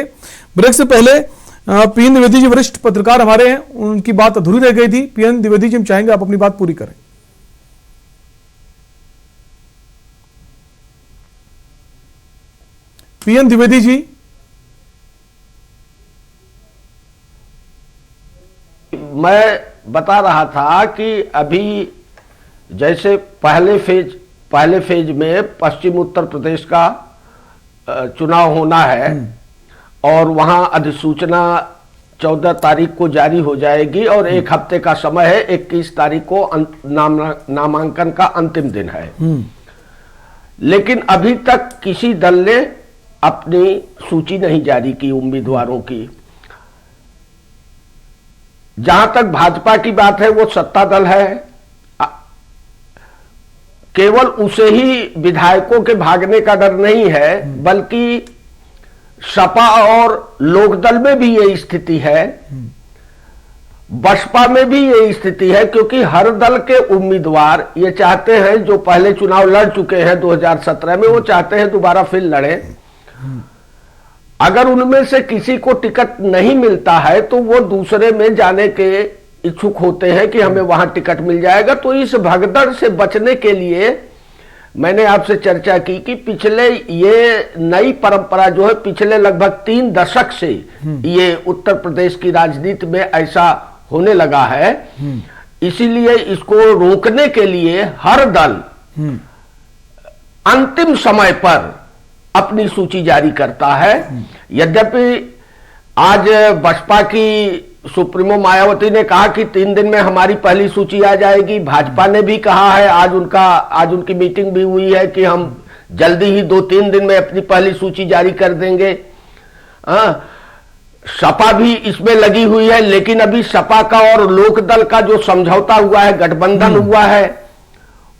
ब्रेक से पहले पीएन द्विवेदी जी वरिष्ठ पत्रकार हमारे हैं, उनकी बात अधूरी रह गई थी। पीएन द्विवेदी जी, हम चाहेंगे आप अपनी बात पूरी करें। पीएन द्विवेदी जी,
मैं बता रहा था कि अभी जैसे पहले फेज पहले फेज में पश्चिम उत्तर प्रदेश का चुनाव होना है और वहां अधिसूचना 14 तारीख को जारी हो जाएगी और एक हफ्ते का समय है। 21 तारीख को नामांकन का अंतिम दिन है। लेकिन अभी तक किसी दल ने अपनी सूची नहीं जारी की उम्मीदवारों की। जहां तक भाजपा की बात है, वो सत्ता दल है, केवल उसे ही विधायकों के भागने का डर नहीं है, बल्कि सपा और लोकदल में भी यही स्थिति है, बसपा में भी यही स्थिति है, क्योंकि हर दल के उम्मीदवार ये चाहते हैं, जो पहले चुनाव लड़ चुके हैं 2017 में, वो चाहते हैं दोबारा फिर लड़े। अगर उनमें से किसी को टिकट नहीं मिलता है तो वो दूसरे में जाने के इच्छुक होते हैं कि हमें वहां टिकट मिल जाएगा। तो इस भगदड़ से बचने के लिए मैंने आपसे चर्चा की कि पिछले ये नई परंपरा जो है, पिछले लगभग 3 दशक से ये उत्तर प्रदेश की राजनीति में ऐसा होने लगा है। इसीलिए इसको रोकने के लिए हर दल अंतिम समय पर अपनी सूची जारी करता है। यद्यपि आज बसपा की सुप्रीमो मायावती ने कहा कि 3 दिन में हमारी पहली सूची आ जाएगी। भाजपा ने भी कहा है, आज उनकी मीटिंग भी हुई है कि हम जल्दी ही 2-3 दिन में अपनी पहली सूची जारी कर देंगे। सपा भी इसमें लगी हुई है, लेकिन अभी सपा का और लोकदल का जो समझौता हुआ है, गठबंधन हुआ है,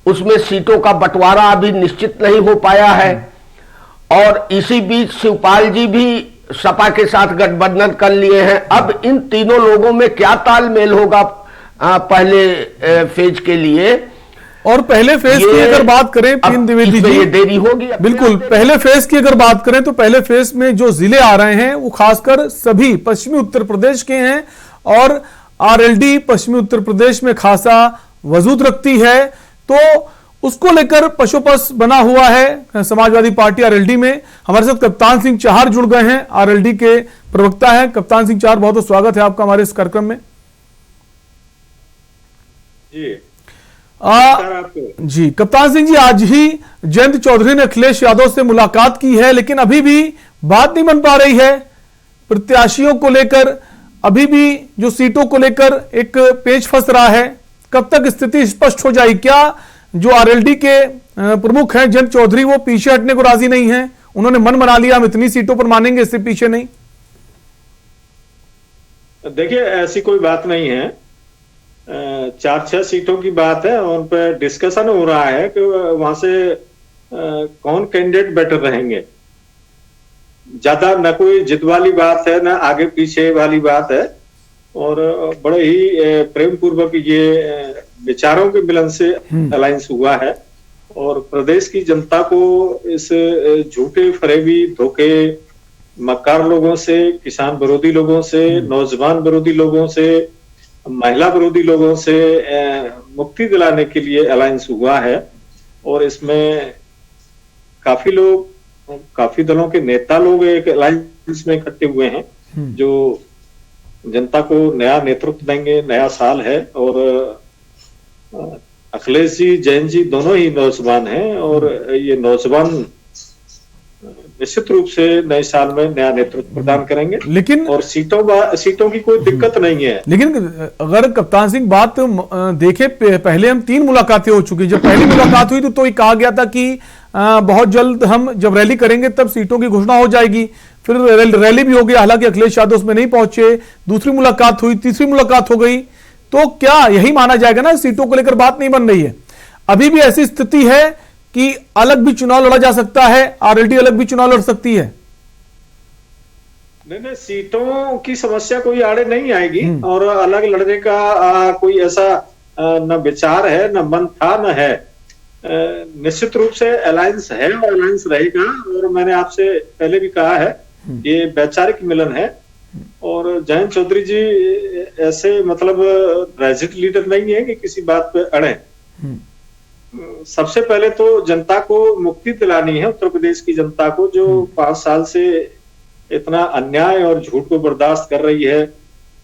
उसमें सीटों का बंटवारा अभी निश्चित नहीं हो पाया है। और इसी बीच शिवपाल जी भी सपा के साथ गठबंधन कर लिए हैं। अब इन तीनों लोगों में क्या तालमेल होगा पहले फेज के लिए?
और पहले फेज की अगर बात करें पीन द्विवेदी जी,
ये देरी होगी।
बिल्कुल, पहले फेज की अगर बात करें तो पहले फेज में जो जिले आ रहे हैं वो खासकर सभी पश्चिमी उत्तर प्रदेश के हैं और आरएलडी पश्चिमी उत्तर प्रदेश में खासा वजूद रखती है। तो उसको लेकर पशोपस बना हुआ है समाजवादी पार्टी आरएलडी में। हमारे साथ कप्तान सिंह चाहर जुड़ गए हैं, आरएलडी के प्रवक्ता हैं। कप्तान सिंह चाहर, बहुत बहुत स्वागत है आपका हमारे इस कार्यक्रम में। जी कप्तान सिंह जी, आज ही जयंत चौधरी ने अखिलेश यादव से मुलाकात की है, लेकिन अभी भी बात नहीं बन पा रही है प्रत्याशियों को लेकर। अभी भी जो सीटों को लेकर एक पेच फंस रहा है। कब तक स्थिति स्पष्ट हो जाएगी? क्या जो आरएलडी के प्रमुख हैं जयंत चौधरी, वो पीछे हटने को राजी नहीं हैं? उन्होंने मन बना लिया हम इतनी सीटों पर मानेंगे, इससे पीछे नहीं?
देखिए, ऐसी कोई बात नहीं है। 4-6 सीटों की बात है, उन पर डिस्कशन हो रहा है कि वहां से कौन कैंडिडेट बेटर रहेंगे। ज्यादा न कोई जिद वाली बात है, न आगे पीछे वाली बात है, और बड़े ही प्रेम पूर्वक ये विचारों के मिलन से अलायंस हुआ है। और प्रदेश की जनता को इस झूठे, फरेबी, धोखे, मक्कार लोगों से, किसान विरोधी लोगों से, नौजवान विरोधी लोगों से, महिला विरोधी लोगों से मुक्ति दिलाने के लिए अलायंस हुआ है। और इसमें काफी लोग, काफी दलों के नेता लोग एक अलायंस में इकट्ठे हुए हैं, जो जनता को नया नेतृत्व देंगे। नया साल है और अखिलेश जी, जैन जी दोनों ही नौजवान हैं, और ये नौजवान निश्चित रूप से नए साल में नया नेतृत्व प्रदान करेंगे।
लेकिन
और सीटों की कोई दिक्कत नहीं है।
लेकिन अगर कप्तान सिंह बात देखे, पहले हम 3 मुलाकातें हो चुकी। जब पहली मुलाकात हुई तो ये कहा गया था कि बहुत जल्द हम जब रैली करेंगे तब सीटों की घोषणा हो जाएगी। फिर रैली भी हो गई, हालांकि अखिलेश यादव उसमें नहीं पहुंचे। दूसरी मुलाकात हुई, तीसरी मुलाकात हो गई। तो क्या यही माना जाएगा ना, सीटों को लेकर बात नहीं बन रही है? अभी भी ऐसी स्थिति है कि अलग भी चुनाव लड़ा जा सकता है, आरएलडी अलग भी चुनाव लड़ सकती है?
नहीं, सीटों की समस्या कोई आड़े नहीं आएगी, और अलग लड़ने का कोई ऐसा न विचार है, न मन था, न है। निश्चित रूप से अलायंस है और अलायंस रहेगा। और मैंने आपसे पहले भी कहा है, ये वैचारिक मिलन है। और जयंत चौधरी जी ऐसे मतलब रेजिड लीडर नहीं है कि किसी बात पे अड़े। सबसे पहले तो जनता को मुक्ति दिलानी है, उत्तर प्रदेश की जनता को, जो 5 साल से इतना अन्याय और झूठ को बर्दाश्त कर रही है।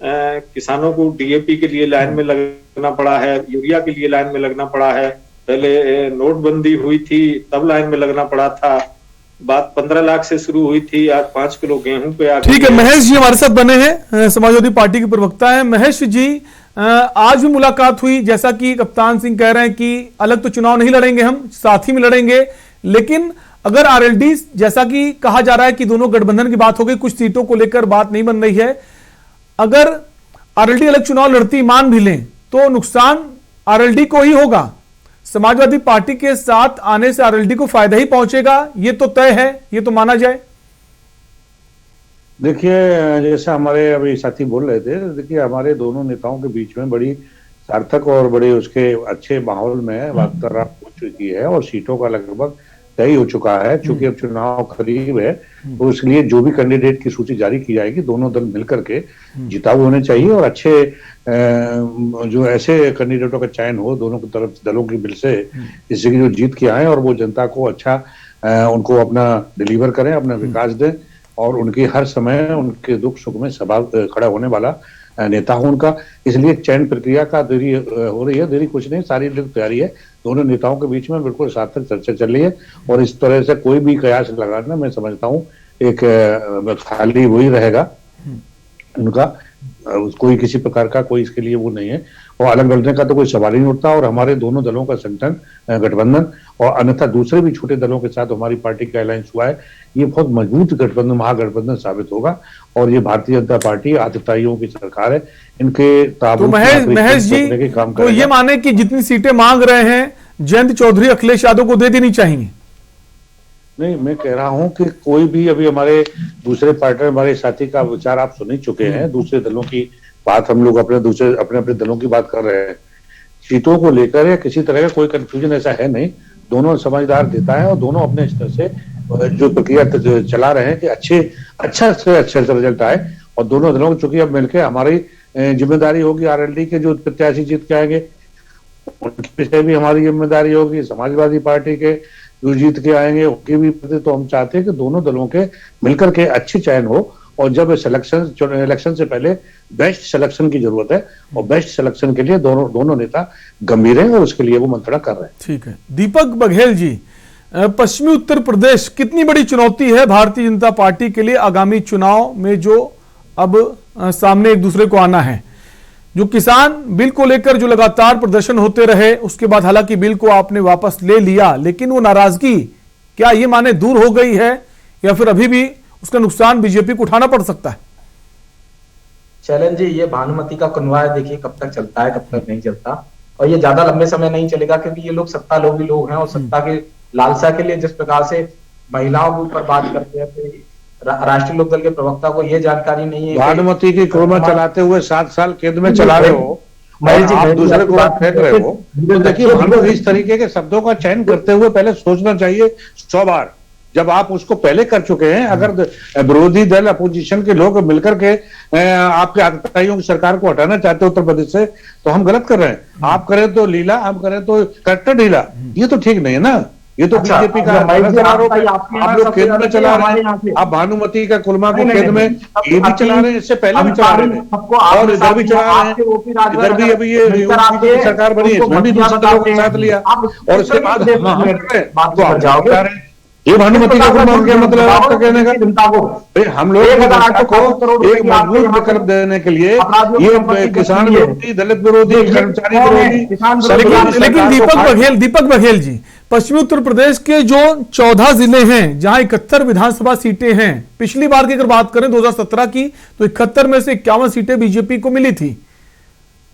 किसानों को डीएपी के लिए लाइन में लगना पड़ा है, यूरिया के लिए लाइन में लगना पड़ा है, पहले नोटबंदी हुई थी तब लाइन में लगना पड़ा था, बात 15 लाख से शुरू हुई थी, आज 5 किलो गेहूं पे आ गए।
ठीक है, महेश जी हमारे साथ बने हैं, समाजवादी पार्टी के प्रवक्ता हैं। महेश जी, आज भी मुलाकात हुई, जैसा कि कप्तान सिंह कह रहे हैं कि अलग तो चुनाव नहीं लड़ेंगे, हम साथ ही में लड़ेंगे, लेकिन अगर आरएलडी, जैसा कि कहा जा रहा है कि दोनों गठबंधन की बात हो गई, कुछ सीटों को लेकर बात नहीं बन रही है, अगर आरएलडी अलग चुनाव लड़ती मान भी लें तो नुकसान आरएलडी को ही होगा। समाजवादी पार्टी के साथ आने से आरएलडी को फायदा ही पहुंचेगा, ये तो तय है, ये तो माना जाए।
देखिए, जैसा हमारे अभी साथी बोल रहे थे, देखिए हमारे दोनों नेताओं के बीच में बड़ी सार्थक और बड़े उसके अच्छे माहौल में वार्तालाप हो चुकी है और सीटों का लगभग तय हो चुका है। चूंकि अब चुनाव करीब है तो इसलिए जो भी कैंडिडेट की सूची जारी की जाएगी, दोनों दल मिलकर के जिताऊ होने चाहिए और अच्छे जो ऐसे कैंडिडेटों का चयन हो दोनों की तरफ दलों की बिल से, जिससे कि जो जीत के आए और वो जनता को अच्छा उनको अपना डिलीवर करें, अपना विकास दें और उनकी हर समय उनके दुख सुख में सभा खड़ा होने वाला नेता हो उनका। इसलिए चयन प्रक्रिया का देरी हो रही है, देरी कुछ नहीं, सारी तैयारी है। दोनों नेताओं के बीच में बिल्कुल सार्थक चर्चा चल रही है और इस तरह से कोई भी कयास लगाना मैं समझता हूँ एक खाली वही रहेगा उनका, कोई किसी प्रकार का कोई इसके लिए वो नहीं है और अलग लड़ने का तो कोई सवाल ही नहीं उठता। और हमारे दोनों दलों का संगठन गठबंधन और अन्यथा दूसरे भी छोटे दलों के साथ हमारी पार्टी का अलायंस हुआ है, ये बहुत मजबूत गठबंधन, महागठबंधन साबित होगा और ये भारतीय जनता पार्टी आतताइयों की सरकार है, इनके
तो महेश जी तो ये माने कि जितनी सीटें मांग रहे हैं जयंत चौधरी अखिलेश यादव को दे देनी चाहिए?
नहीं, मैं कह रहा हूं कि कोई भी अभी हमारे दूसरे पार्टनर, हमारे साथी का विचार आप सुन ही चुके हैं, दूसरे दलों की बात हम लोग अपने दलों की बात कर रहे हैं। सीटों को लेकर या किसी तरह का कोई कंफ्यूजन ऐसा है नहीं, दोनों समझदार नेता है और दोनों अपने स्तर से जो प्रक्रिया चला रहे हैं कि अच्छा से अच्छा रिजल्ट आए और दोनों दलों को चूंकि अब मिलकर हमारी जिम्मेदारी होगी, आरएलडी के जो प्रत्याशी जीत के आएंगे उनके विषय भी हमारी जिम्मेदारी होगी, समाजवादी पार्टी के जो जीत के आएंगे उनकी भी, तो हम चाहते हैं कि दोनों दलों के मिलकर के अच्छी चयन हो और जब इलेक्शन से पहले बेस्ट सिलेक्शन की जरूरत है और बेस्ट सिलेक्शन के लिए दोनों नेता गंभीर हैं और उसके लिए वो मंत्रणा कर रहे हैं।
ठीक है, दीपक बघेल जी, पश्चिमी उत्तर प्रदेश कितनी बड़ी चुनौती है भारतीय जनता पार्टी के लिए आगामी चुनाव में, जो अब सामने एक दूसरे को आना है? जो किसान बिल को लेकर जो लगातार प्रदर्शन होते रहे, उसके बाद हालांकि बिल को आपने वापस ले लिया, लेकिन वो नाराजगी क्या ये माने दूर हो गई है या फिर अभी भी उसका नुकसान बीजेपी को उठाना पड़ सकता है?
चैलेंज जी, ये भानुमति का कन्वाय देखिए कब तक चलता है, कब तक नहीं चलता, और ये ज्यादा लंबे समय नहीं चलेगा क्योंकि ये लोग सत्ता लोभी लोग हैं और सत्ता के लालसा के लिए जिस प्रकार से महिलाओं के ऊपर बात करते हैं, तो राष्ट्रीय लोकदल के प्रवक्ता को ये जानकारी नहीं है।
भानुमति की कुर्मा चलाते हुए 7 साल कैद में चला रहे हो, आप दूसरे को आप फेंक रहे हो, तो देखिए भानु इस तरीके के शब्दों का चयन करते हुए पहले सोचना चाहिए 100 बार। जब आप उसको पहले कर चुके हैं, अगर विरोधी दल अपोजिशन के लोग मिलकर के आपके आतताइयों की सरकार को हटाना चाहते हैं उत्तर प्रदेश से, तो हम गलत कर रहे हैं। आप करें तो लीला, हम करें तो कट्टर ढीला, ये तो ठीक नहीं है ना। ये तो बीजेपी का आरोप है, आप लोग खेत में चला रहे हैं, आप भानुमति का कुलमा को खेत में ये भी चला रहे हैं, इससे पहले भी चला रहे हैं और इधर भी चला रहे हैं, इधर भी अभी ये सरकार बनी है, इसमें भी दूसरे दलों के साथ लिया और उसके बाद ये भानुमति का कुलमा क्या मतलब आपका कहने का? हम लोग को एक मजबूत विकल्प देने के लिए ये किसान विरोधी, दलित विरोधी, कर्मचारी विरोधी।
लेकिन दीपक बघेल जी, पश्चिमी उत्तर प्रदेश के जो 14 जिले हैं जहां 71 विधानसभा सीटें हैं, पिछली बार की अगर बात करें 2017 की तो 71 में से 51 सीटें बीजेपी को मिली थी।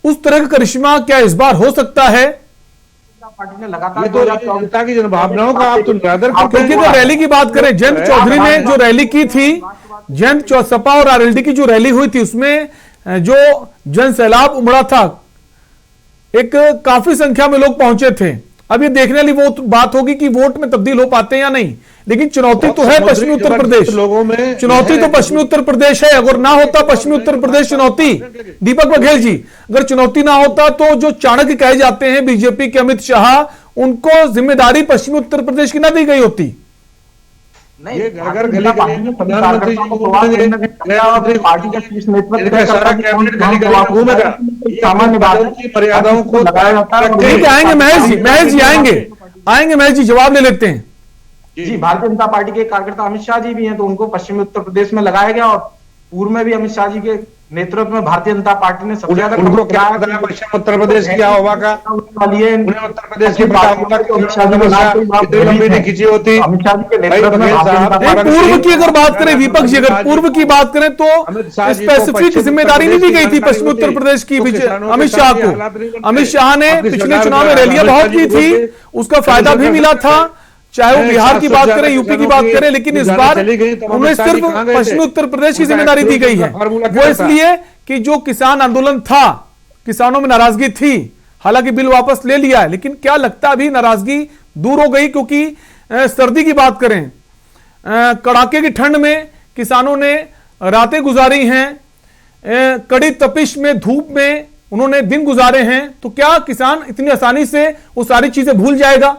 उस तरह का करिश्मा क्या इस बार हो सकता है?
ये तो जनता की जनभावनाओं का आप तो निरादर
क्योंकि तो रैली की बात करें, जयंत चौधरी ने जो रैली की थी, जयंत सपा और आरएलडी की जो रैली हुई थी उसमें जो जन सैलाब उमड़ा था, एक काफी संख्या में लोग पहुंचे थे। अब ये देखने वाली वो बात होगी कि वोट में तब्दील हो पाते हैं या नहीं, लेकिन चुनौती तो है पश्चिमी उत्तर प्रदेश, चुनौती तो पश्चिमी उत्तर प्रदेश है। अगर ना होता पश्चिमी उत्तर प्रदेश चुनौती, दीपक बघेल जी, अगर चुनौती ना होता तो जो चाणक्य कहे जाते हैं बीजेपी के अमित शाह, उनको जिम्मेदारी पश्चिमी उत्तर प्रदेश की ना दी गई होती?
ये घर गली प्रधानमंत्री पार्टी का शीर्ष नेतृत्व सारा कैबिनेट गली गली घूमेगा, सामान्य बातों की मर्यादाओं को लगाया जाता है।
ठीक है, आएंगे महेश जी आएंगे महेश जी, जवाब ले लेते हैं
जी। भारतीय जनता पार्टी के कार्यकर्ता अमित शाह जी भी हैं, तो उनको पश्चिमी उत्तर प्रदेश में लगाया गया और पूर्व में भी अमित शाह जी के नेतृत्व में भारतीय जनता पार्टी ने सबसे ज्यादा
उनको क्या पता है पश्चिम उत्तर प्रदेश क्या होगा का, उन्हें उत्तर प्रदेश की लंबी नहीं खींची होती।
पूर्व की अगर बात करें दीपक जी, अगर पूर्व की बात करें तो स्पेसिफिक जिम्मेदारी नहीं दी गई थी पश्चिमी उत्तर प्रदेश की अमित शाह को। अमित शाह ने पिछले चुनाव में रैलियां बहुत की थी, उसका फायदा भी मिला था, चाहे वो बिहार की बात करें, यूपी की बात करें, लेकिन इस बार उन्हें सिर्फ पश्चिमी उत्तर प्रदेश की जिम्मेदारी दी गई है। वो इसलिए कि जो किसान आंदोलन था, किसानों में नाराजगी थी, हालांकि बिल वापस ले लिया है, लेकिन क्या लगता है अभी नाराजगी दूर हो गई? क्योंकि सर्दी की बात करें, कड़ाके की ठंड में किसानों ने रातें गुजारी हैं, कड़ी तपिश में, धूप में उन्होंने दिन गुजारे हैं, तो क्या किसान इतनी आसानी से वो सारी चीजें भूल जाएगा?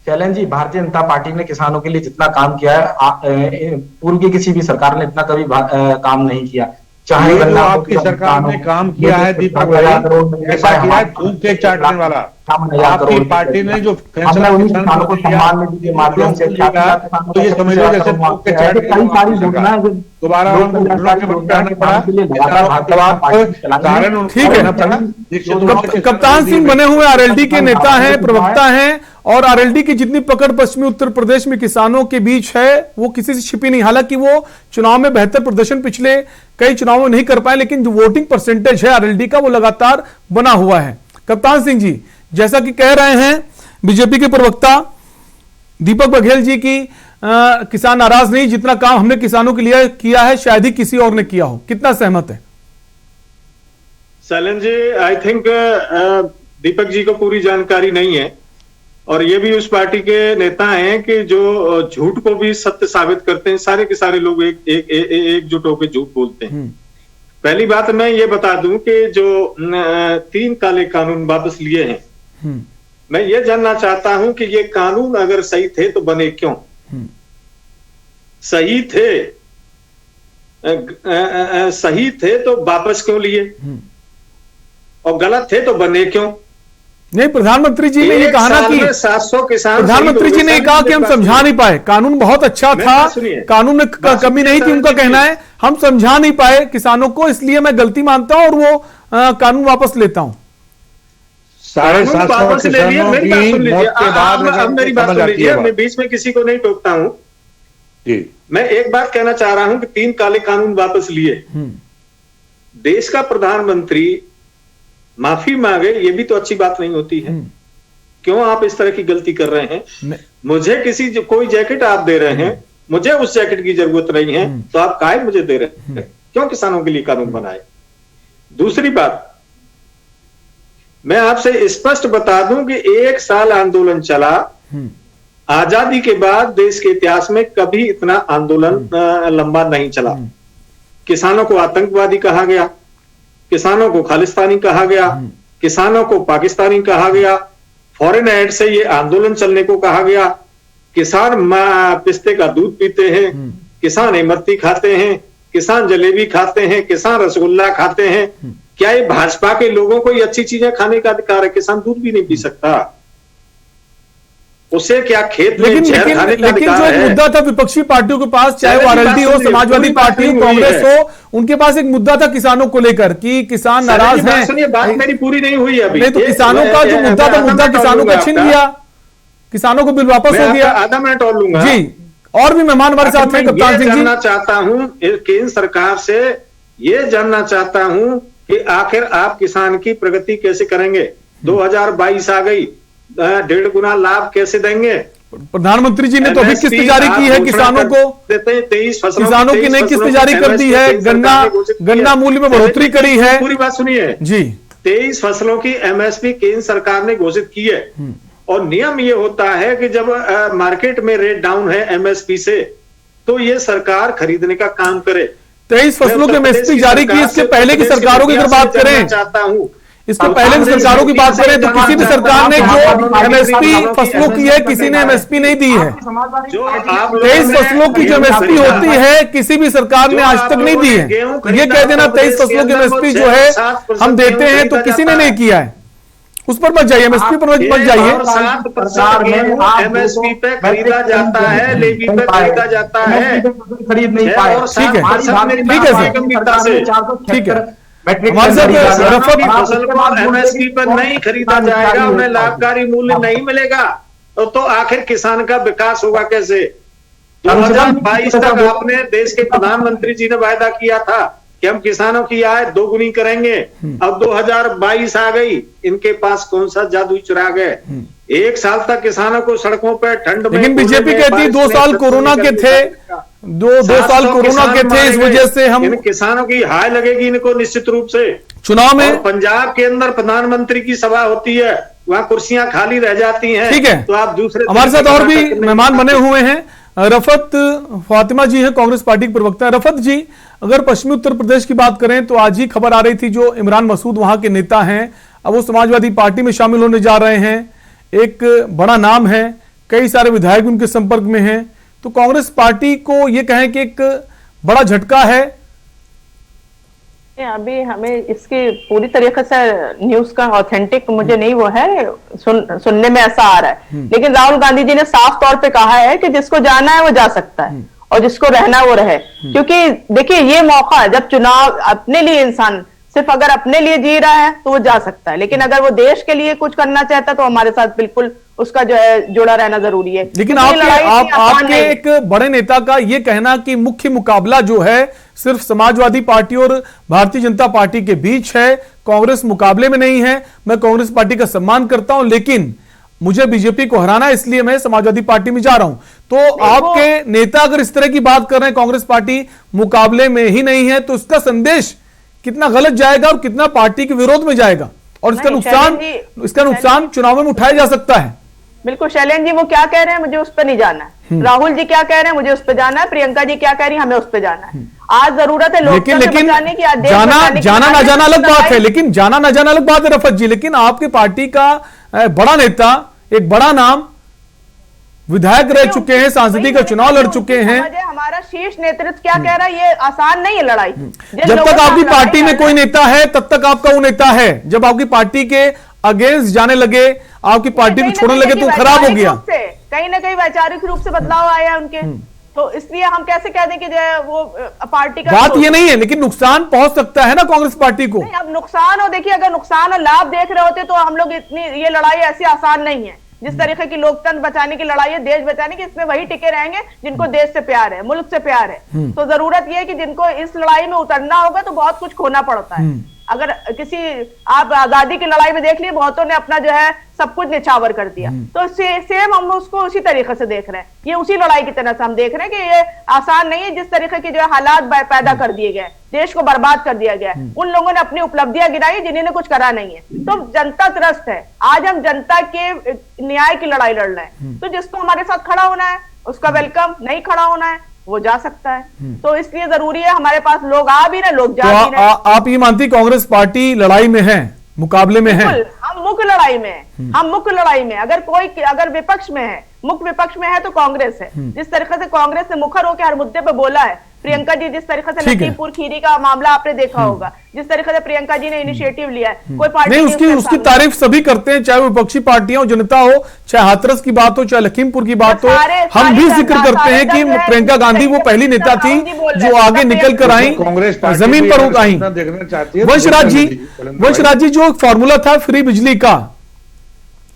चैलेंज जी, भारतीय जनता पार्टी ने किसानों के लिए जितना काम किया है पूर्व की किसी भी सरकार ने इतना कभी काम नहीं किया। चाहे
आपकी सरकार ने काम किया है दीपक भाई, ऐसा किया है धूप के चाटने वाला। आपकी पार्टी ने जो
किसानों को सम्मान निधि के माध्यम से
तो ये समझ लो जैसे धूप के चाटने
कई सारी योजनाएं
दोबारा
ठीक है। कप्तान सिंह बने हुए आरएलडी के नेता हैं, प्रवक्ता हैं, और आरएलडी की जितनी पकड़ पश्चिमी उत्तर प्रदेश में किसानों के बीच है वो किसी से छिपी नहीं। हालांकि वो चुनाव में बेहतर प्रदर्शन पिछले कई चुनावों में नहीं कर पाए, लेकिन जो वोटिंग परसेंटेज है आरएलडी का वो लगातार बना हुआ है। कप्तान सिंह जी, जैसा कि कह रहे हैं बीजेपी के प्रवक्ता दीपक बघेल जी की किसान नाराज नहीं, जितना काम हमने किसानों के लिए किया है शायद ही किसी और ने किया हो, कितना सहमत है?
सैलन जी, आई थिंक दीपक जी को पूरी जानकारी नहीं है, और ये भी उस पार्टी के नेता हैं कि जो झूठ को भी सत्य साबित करते हैं। सारे के सारे लोग एकजुट होकर झूठ बोलते हैं। पहली बात मैं ये बता दूं कि जो 3 काले कानून वापस लिए हैं, मैं ये जानना चाहता हूं कि ये कानून अगर सही थे तो बने क्यों? सही थे तो वापस क्यों लिए, और गलत थे तो बने क्यों?
नहीं, प्रधानमंत्री जी ने ये कहा ना कि
700 किसान,
प्रधानमंत्री जी ने कहा कि हम समझा नहीं पाए, कानून बहुत अच्छा था, कानून में कमी नहीं थी, उनका कहना है हम समझा नहीं पाए किसानों को, इसलिए मैं गलती मानता हूं और वो कानून वापस लेता हूं।
750 किसानों की मौत के बाद
मेरी बात सुन लीजिए, मैं बीच में किसी को नहीं टोकता हूं। मैं एक बात कहना चाह रहा हूं कि 3 काले कानून वापस लिए, देश का प्रधानमंत्री माफी मांगे, ये भी तो अच्छी बात नहीं होती है। क्यों आप इस तरह की गलती कर रहे हैं? मुझे कोई जैकेट आप दे रहे हैं, मुझे उस जैकेट की जरूरत नहीं है, तो आप काहे मुझे दे रहे हैं? क्यों किसानों के लिए कानून बनाए? दूसरी बात, मैं आपसे स्पष्ट बता दूं कि 1 साल आंदोलन चला। आजादी के बाद देश के इतिहास में कभी इतना आंदोलन लंबा नहीं चला। किसानों को आतंकवादी कहा गया, किसानों को खालिस्तानी कहा गया, किसानों को पाकिस्तानी कहा गया, फॉरेन एड से ये आंदोलन चलने को कहा गया। किसान पिस्ते का दूध पीते हैं, किसान इमरती खाते हैं, किसान जलेबी खाते हैं, किसान रसगुल्ला खाते हैं। क्या ये भाजपा के लोगों को ये अच्छी चीजें खाने का अधिकार है? किसान दूध भी नहीं पी सकता, उसे क्या खेत में जहर खाने का अधिकार है?
जो मुद्दा था विपक्षी पार्टियों के पास, चाहे वो आरएलडी हो, समाजवादी पार्टी हो, कांग्रेस हो, उनके पास एक मुद्दा था किसानों को लेकर कि किसान नाराज हैं।
सुनिए, बात मेरी पूरी नहीं हुई अभी।
नहीं तो किसानों का जो मुद्दा था, मुद्दा किसानों का छीन लिया, किसानों को बिल वापस हो गया।
आधा मिनट और लूंगा
जी, और भी मेहमान हमारे साथ हैं। कप्तान सिंह जी,
जानना चाहता हूं केंद्र सरकार से, ये जानना चाहता हूं कि आखिर आप किसान की प्रगति कैसे करेंगे? 2022 आ गई, 1.5 गुना लाभ कैसे देंगे?
प्रधानमंत्री जी ने तो अभी किस्त जारी की है किसानों को, किसानों की नई किस्त जारी कर दी है, गन्ना मूल्य में बढ़ोतरी करी है।
पूरी बात सुनिए जी। 23 फसलों की एमएसपी केंद्र सरकार ने घोषित की है, और नियम ये होता है कि जब मार्केट में रेट डाउन है एमएसपी से, तो ये सरकार खरीदने का काम करे।
23 फसलों की एमएसपी जारी की, इसके पहले की सरकारों की अगर बात करें,
चाहता हूं
इसके पहले की सरकारों की बात करें तो किसी भी सरकार ने जो एमएसपी फसलों की है, किसी ने एमएसपी नहीं दी है। 23 फसलों की जो एमएसपी होती है किसी भी सरकार ने आज तक नहीं दी है। ये कह देना 23 फसलों की एमएसपी जो है हम देते हैं तो किसी ने नहीं किया है, उस पर मत जाइए, एमएसपी पर मत जाइए।
7% एमएसपी पे खरीदा जाता है, लेवी पे खरीदा जाता है,
खरीद नहीं पाए।
ठीक है, ठीक है सर, ठीक है। हमारे साथ रफत
फसल को एमएसपी पर नहीं खरीदा जाएगा, उन्हें लाभकारी मूल्य नहीं मिलेगा तो आखिर किसान का विकास होगा कैसे? 2022 तक आपने देश के प्रधानमंत्री जी ने वायदा किया था कि हम किसानों की आय दोगुनी करेंगे। अब 2022 आ गई, इनके पास कौन सा जादू चुरा गए? 1 साल तक किसानों को सड़कों पर ठंड में,
लेकिन बीजेपी कहती 2 साल कोरोना के थे, दो साल कोरोना के थे, इस वजह से हम
किसानों की हाय लगेगी इनको निश्चित रूप से।
चुनाव में
पंजाब के अंदर प्रधानमंत्री की सभा होती है, वहां कुर्सियां खाली रह जाती हैं।
ठीक है,
तो आप दूसरे
हमारे साथ और भी मेहमान बने हुए हैं। रफत फातिमा जी हैं, कांग्रेस पार्टी के प्रवक्ता। रफत जी, अगर पश्चिमी उत्तर प्रदेश की बात करें तो आज ही खबर आ रही थी जो इमरान मसूद वहां के नेता हैं, अब वो समाजवादी पार्टी में शामिल होने जा रहे हैं। एक बड़ा नाम है, कई सारे विधायक भी उनके संपर्क में हैं, तो कांग्रेस पार्टी को ये कहें कि एक बड़ा झटका है।
अभी हमें इसकी पूरी तरीके से न्यूज का ऑथेंटिक मुझे नहीं वो है, सुनने में ऐसा आ रहा है, लेकिन राहुल गांधी जी ने साफ तौर पे कहा है कि जिसको जाना है वो जा सकता है और जिसको रहना वो रहे। क्योंकि देखिए ये मौका है जब चुनाव अपने लिए इंसान सिर्फ अगर अपने लिए जी रहा है तो वो जा सकता है, लेकिन अगर वो देश के लिए कुछ करना चाहता है तो हमारे साथ बिल्कुल उसका जो है जुड़ा रहना जरूरी है।
लेकिन आपके एक बड़े नेता का ये कहना कि मुख्य मुकाबला जो है सिर्फ समाजवादी पार्टी और भारतीय जनता पार्टी के बीच है, कांग्रेस मुकाबले में नहीं है। मैं कांग्रेस पार्टी का सम्मान करता हूं, लेकिन मुझे बीजेपी को हराना है, इसलिए मैं समाजवादी पार्टी में जा रहा हूं। तो आपके नेता अगर इस तरह की बात कर रहे हैं, कांग्रेस पार्टी मुकाबले में ही नहीं है, तो इसका संदेश कितना गलत जाएगा और कितना पार्टी के विरोध में जाएगा, और इसका नुकसान चुनाव में उठाया जा सकता है।
बिल्कुल शैलेंद्र जी, वो क्या कह रहे हैं मुझे उस पर नहीं जाना है, राहुल जी क्या कह रहे हैं मुझे उस पर जाना है, प्रियंका जी क्या कह रही है हमें उस पर जाना है। आज जरूरत है
लेकिन जाना ना जाना अलग बात है, लेकिन जाना ना जाना अलग बात है रफत जी। लेकिन आपकी पार्टी का बड़ा नेता, एक बड़ा नाम, विधायक रह चुके हैं, सांसदीय का चुनाव लड़ चुके हैं,
हमारा शीर्ष नेतृत्व क्या कह रहा है, ये आसान नहीं है लड़ाई।
जब तक आपकी पार्टी में कोई नेता है तब तक आपका वो नेता है, जब आपकी पार्टी के अगेंस्ट जाने लगे, आपकी पार्टी को छोड़ने लगे तो खराब हो गया।
कहीं ना कहीं वैचारिक रूप से बदलाव आया उनके, तो इसलिए हम कैसे कह दें कि वो पार्टी का
बात ये नहीं है, लेकिन नुकसान पहुंच सकता है ना कांग्रेस पार्टी को।
अब नुकसान हो, देखिए अगर नुकसान और लाभ देख रहे होते तो हम लोग इतनी ये लड़ाई ऐसी आसान नहीं है। जिस तरीके की लोकतंत्र बचाने की लड़ाई है, देश बचाने की, इसमें वही टिके रहेंगे जिनको देश से प्यार है, मुल्क से प्यार है। तो जरूरत यह है कि जिनको इस लड़ाई में उतरना होगा तो बहुत कुछ खोना पड़ता है। अगर किसी आप आजादी की लड़ाई में देख लिए, बहुतों ने अपना जो है सब कुछ निछावर कर दिया, तो सेम हम उसको उसी तरीके से देख रहे हैं। ये उसी लड़ाई की तरह से हम देख रहे हैं कि ये आसान नहीं है। जिस तरीके के जो है हालात पैदा कर दिए गए, देश को बर्बाद कर दिया गया, उन लोगों ने अपनी उपलब्धियां गिनाई जिन्होंने कुछ करा नहीं है। तो जनता त्रस्त है, आज हम जनता के न्याय की लड़ाई लड़ रहे हैं। तो जिसको हमारे साथ खड़ा होना है उसका वेलकम, नहीं खड़ा होना है वो जा सकता है। तो इसलिए जरूरी है हमारे पास लोग आ भी रहे, लोग जा भी रहे।
आप ये मानती कांग्रेस पार्टी लड़ाई में है, मुकाबले में है?
हम मुख्य लड़ाई में हैं, हम मुख्य लड़ाई में। अगर विपक्ष में है, मुख्य विपक्ष में है तो कांग्रेस है। जिस तरीके से कांग्रेस ने मुखर होकर हर मुद्दे पे बोला है, प्रियंका जी जिस तरीके से लखीमपुर खीरी का मामला आपने देखा होगा, जिस तरीके से प्रियंका जी ने इनिशिएटिव लिया है, कोई पार्टी
नहीं उसकी तारीफ सभी करते हैं, चाहे विपक्षी पार्टियां हो, जनता हो, चाहे हाथरस की बात हो, चाहे लखीमपुर की बात हो। हम भी जिक्र करते हैं कि प्रियंका गांधी वो पहली नेता थी जो आगे निकल कर आई, जमीन पर आई। वंशराज जी, जो फॉर्मूला था फ्री बिजली का,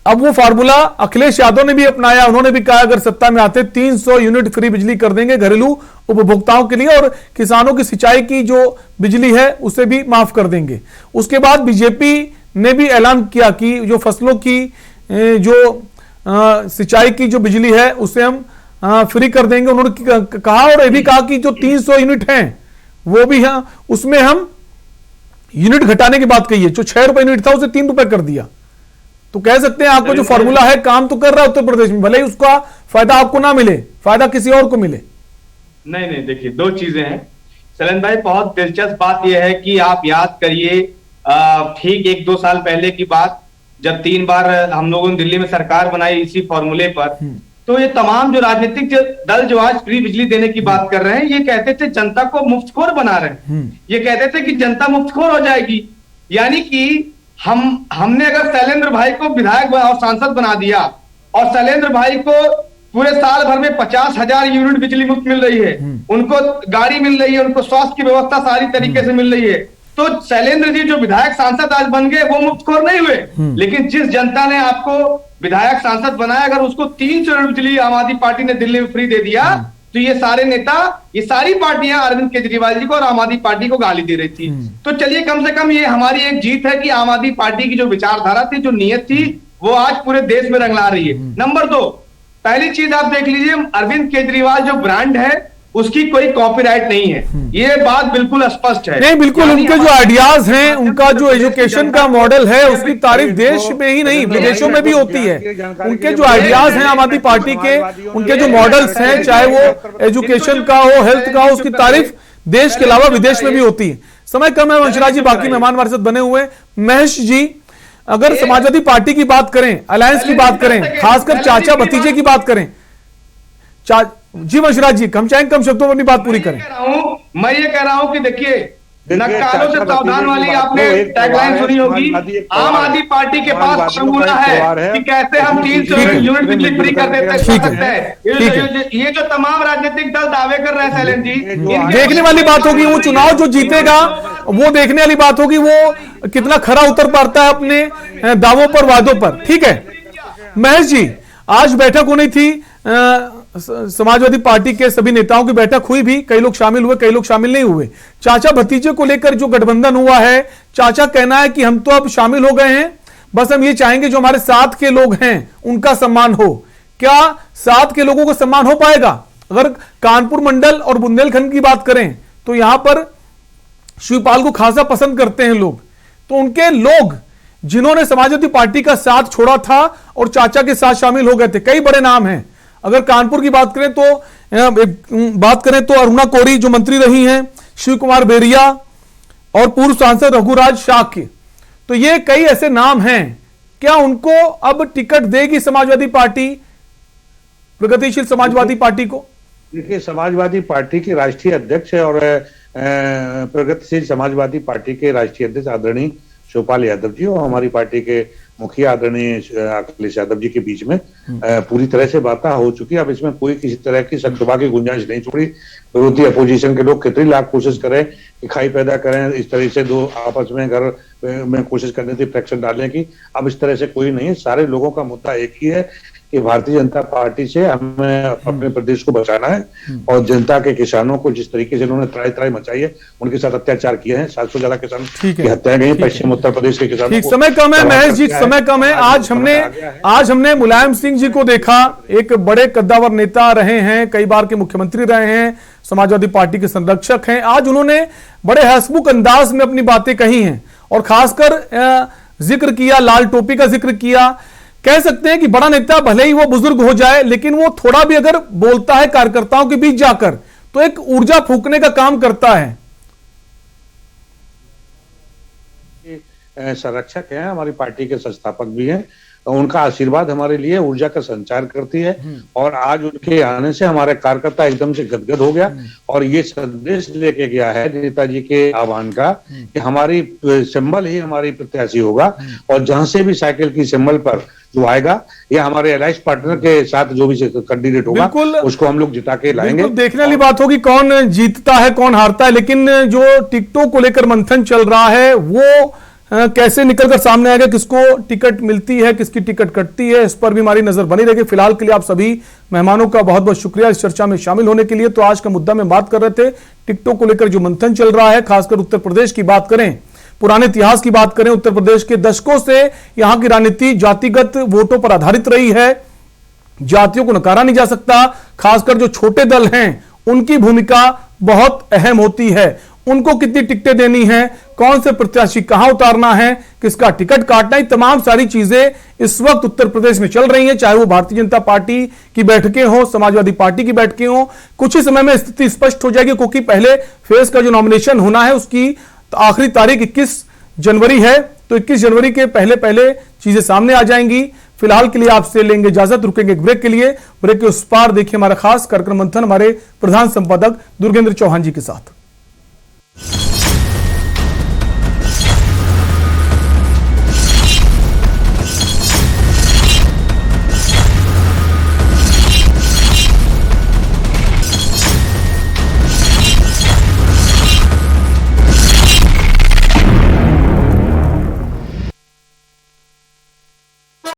अब वो फार्मूला अखिलेश यादव ने भी अपनाया। उन्होंने भी कहा अगर सत्ता में आते 300 यूनिट फ्री बिजली कर देंगे घरेलू उपभोक्ताओं के लिए, और किसानों की सिंचाई की जो बिजली है उसे भी माफ कर देंगे। उसके बाद बीजेपी ने भी ऐलान किया कि जो फसलों की जो सिंचाई की जो बिजली है उसे हम फ्री कर देंगे। उन्होंने कहा, और ये भी कहा कि जो 300 यूनिट हैं वो भी है, उसमें हम यूनिट घटाने की बात कही है। जो 6 रुपए यूनिट था उसे 3 रुपए कर दिया। तो कह सकते हैं आपको जो फॉर्मूला है काम तो कर रहा है उत्तर प्रदेश में, भले ही उसका फायदा आपको ना मिले, फायदा किसी और को मिले।
नहीं, देखिए 2 चीजें हैं शैलेंद्र भाई। बहुत दिलचस्प बात यह है कि आप याद करिए ठीक 1-2 साल पहले की बात, जब 3 बार हम लोगों ने दिल्ली में सरकार बनाई इसी फॉर्मूले पर, तो ये तमाम जो राजनीतिक दल जो आज फ्री बिजली देने की बात कर रहे हैं, ये कहते थे जनता को मुफ्तखोर बना रहे हैं। ये कहते थे कि जनता मुफ्तखोर हो जाएगी, यानी कि हमने अगर शैलेंद्र भाई को विधायक और सांसद बना दिया और शैलेंद्र भाई को पूरे साल भर में 50,000 यूनिट बिजली मुफ्त मिल रही है, उनको गाड़ी मिल रही है, उनको स्वास्थ्य की व्यवस्था सारी तरीके से मिल रही है, तो शैलेंद्र जी जो विधायक सांसद आज बन गए वो मुफ्तखोर नहीं हुए। लेकिन जिस जनता ने आपको विधायक सांसद बनाया, अगर उसको 300 यूनिट बिजली आम आदमी पार्टी ने दिल्ली में फ्री दे दिया, तो ये सारे नेता, ये सारी पार्टियां अरविंद केजरीवाल जी को और आम आदमी पार्टी को गाली दे रही थी। तो चलिए कम से कम ये हमारी एक जीत है कि आम आदमी पार्टी की जो विचारधारा थी, जो नीयत थी, वो आज पूरे देश में रंग ला रही है। नंबर 2, पहली चीज आप देख लीजिए, अरविंद केजरीवाल जो ब्रांड है उसकी कोई कॉपीराइट नहीं है, ये बात बिल्कुल स्पष्ट है।
नहीं, बिल्कुल उनके जो आइडियाज हैं, उनका जो एजुकेशन का मॉडल है, उसकी तारीफ देश में ही नहीं विदेशों में भी होती है। उनके जो आइडियाज हैं आम आदमी पार्टी के, उनके जो मॉडल्स हैं, चाहे वो एजुकेशन का हो, हेल्थ का हो, उसकी तारीफ देश के अलावा विदेश में भी होती है। समय कम है वंशराज जी, बाकी मेहमान हमारे साथ बने हुए। महेश जी, अगर समाजवादी पार्टी की बात करें, अलायंस की बात करें, खासकर चाचा भतीजे की बात करें, जी वंशराज जी, हम चाहेंगे कम शब्दों में अपनी बात पूरी करें।
मैं ये कह रहा हूं कि देखिए, नक्कारों से सावधान वाली आपने टैगलाइन सुनी होगी। आम आदमी पार्टी के पास फॉर्मूला है कि कैसे हम 300 यूनिट बिजली फ्री कर सकते हैं। ये जो तमाम राजनीतिक दल दावे कर रहे हैं शैलेंद्र जी,
देखने वाली बात होगी, वो चुनाव जो जीतेगा वो देखने वाली बात होगी, वो कितना खरा उतर पाता है अपने दावों पर, वादों पर। ठीक है महेश जी, आज बैठक होनी थी, समाजवादी पार्टी के सभी नेताओं की बैठक हुई भी, कई लोग शामिल हुए, कई लोग शामिल नहीं हुए। चाचा भतीजे को लेकर जो गठबंधन हुआ है, चाचा कहना है कि हम तो अब शामिल हो गए हैं, बस हम ये चाहेंगे जो हमारे साथ के लोग हैं उनका सम्मान हो। क्या साथ के लोगों को सम्मान हो पाएगा? अगर कानपुर मंडल और बुंदेलखंड की बात करें तो यहां पर शिवपाल को खासा पसंद करते हैं लोग, तो उनके लोग जिन्होंने समाजवादी पार्टी का साथ छोड़ा था और चाचा के साथ शामिल हो गए थे, कई बड़े नाम हैं। अगर कानपुर की बात करें तो अरुणा कोरी जो मंत्री रही हैं, शिव कुमार बेरिया और पूर्व सांसद रघुराज शाह के, तो ये कई ऐसे नाम हैं। क्या उनको अब टिकट देगी समाजवादी पार्टी, प्रगतिशील समाजवादी पार्टी को?
देखिए, समाजवादी पार्टी के राष्ट्रीय अध्यक्ष और प्रगतिशील समाजवादी पार्टी के राष्ट्रीय अध्यक्ष आदरणीय शिवपाल यादव जी और हमारी पार्टी के मुखिया आदरणीय अखिलेश यादव जी के बीच में पूरी तरह से बातें हो चुकी है। अब इसमें कोई किसी तरह की शक-शुबा की गुंजाइश नहीं छोड़ी। विरोधी अपोजिशन के लोग कितनी लाख कोशिश करें कि खाई पैदा करें, इस तरह से दो आपस में घर में कोशिश करने थी फ्रैक्शन डालने की, अब इस तरह से कोई नहीं है। सारे लोगों का मुद्दा एक ही है कि भारतीय जनता पार्टी से हमें अपने प्रदेश को बचाना है और जनता के किसानों को जिस तरीके से उन्होंने त्राई मचाई है, उनके साथ अत्याचार किए हैं, 700 ज्यादा किसान की हत्याएं गई पश्चिम उत्तर प्रदेश के किसानों को।
समय कम है महेश जी, समय कम है। आज हमने मुलायम सिंह जी को देखा, एक बड़े कद्दावर नेता रहे हैं, कई बार के मुख्यमंत्री रहे हैं, समाजवादी पार्टी के संरक्षक हैं। आज उन्होंने बड़े हंसमुख अंदाज में अपनी बातें कही हैं और खासकर जिक्र किया, लाल टोपी का जिक्र किया। कह सकते हैं कि बड़ा नेता भले ही वो बुजुर्ग हो जाए, लेकिन वो थोड़ा भी अगर बोलता है कार्यकर्ताओं के बीच जाकर तो एक ऊर्जा फूंकने का काम करता है।
संरक्षक हैं, हमारी पार्टी के संस्थापक भी हैं, उनका आशीर्वाद हमारे लिए ऊर्जा का संचार करती है और आज उनके आने से हमारे कार्यकर्ता एकदम से गदगद हो गया और ये संदेश लेके गया है नेताजी के आह्वान का कि हमारी सिंबल ही हमारी प्रत्याशी होगा और जहां से भी साइकिल की सिंबल पर जो आएगा, ये हमारे अलायंस पार्टनर के साथ जो भी कैंडिडेट होगा उसको हम लोग जिता के लाएंगे।
देखने वाली बात होगी कौन जीतता है कौन हारता है, लेकिन जो टिकटों को लेकर मंथन चल रहा है वो कैसे निकलकर सामने आएगा, किसको टिकट मिलती है, किसकी टिकट कटती है, इस पर भी हमारी नजर बनी रहेगी। फिलहाल के लिए आप सभी मेहमानों का बहुत बहुत शुक्रिया इस चर्चा में शामिल होने के लिए। तो आज का मुद्दा में बात कर रहे थे टिकटों को लेकर जो मंथन चल रहा है, खासकर उत्तर प्रदेश की बात करें, पुराने इतिहास की बात करें, उत्तर प्रदेश के दशकों से यहां की राजनीति जातिगत वोटों पर आधारित रही है, जातियों को नकारा नहीं जा सकता। खासकर जो छोटे दल हैं उनकी भूमिका बहुत अहम होती है, उनको कितनी टिकटें देनी है, कौन से प्रत्याशी कहां उतारना है, किसका टिकट काटना है, तमाम सारी चीजें इस वक्त उत्तर प्रदेश में चल रही हैं। चाहे वो भारतीय जनता पार्टी की बैठकें हो, समाजवादी पार्टी की बैठकें हो, कुछ ही समय में स्थिति स्पष्ट हो जाएगी, क्योंकि पहले फेज का जो नॉमिनेशन होना है उसकी आखिरी तारीख 21 जनवरी है तो 21 जनवरी के पहले पहले चीजें सामने आ जाएंगी। फिलहाल के लिए आपसे लेंगे इजाजत, रुकेंगे एक ब्रेक के लिए। ब्रेक के उस पार देखिए हमारा खास कार्यक्रम मंथन हमारे प्रधान संपादक दुर्गेंद्र चौहान जी के साथ।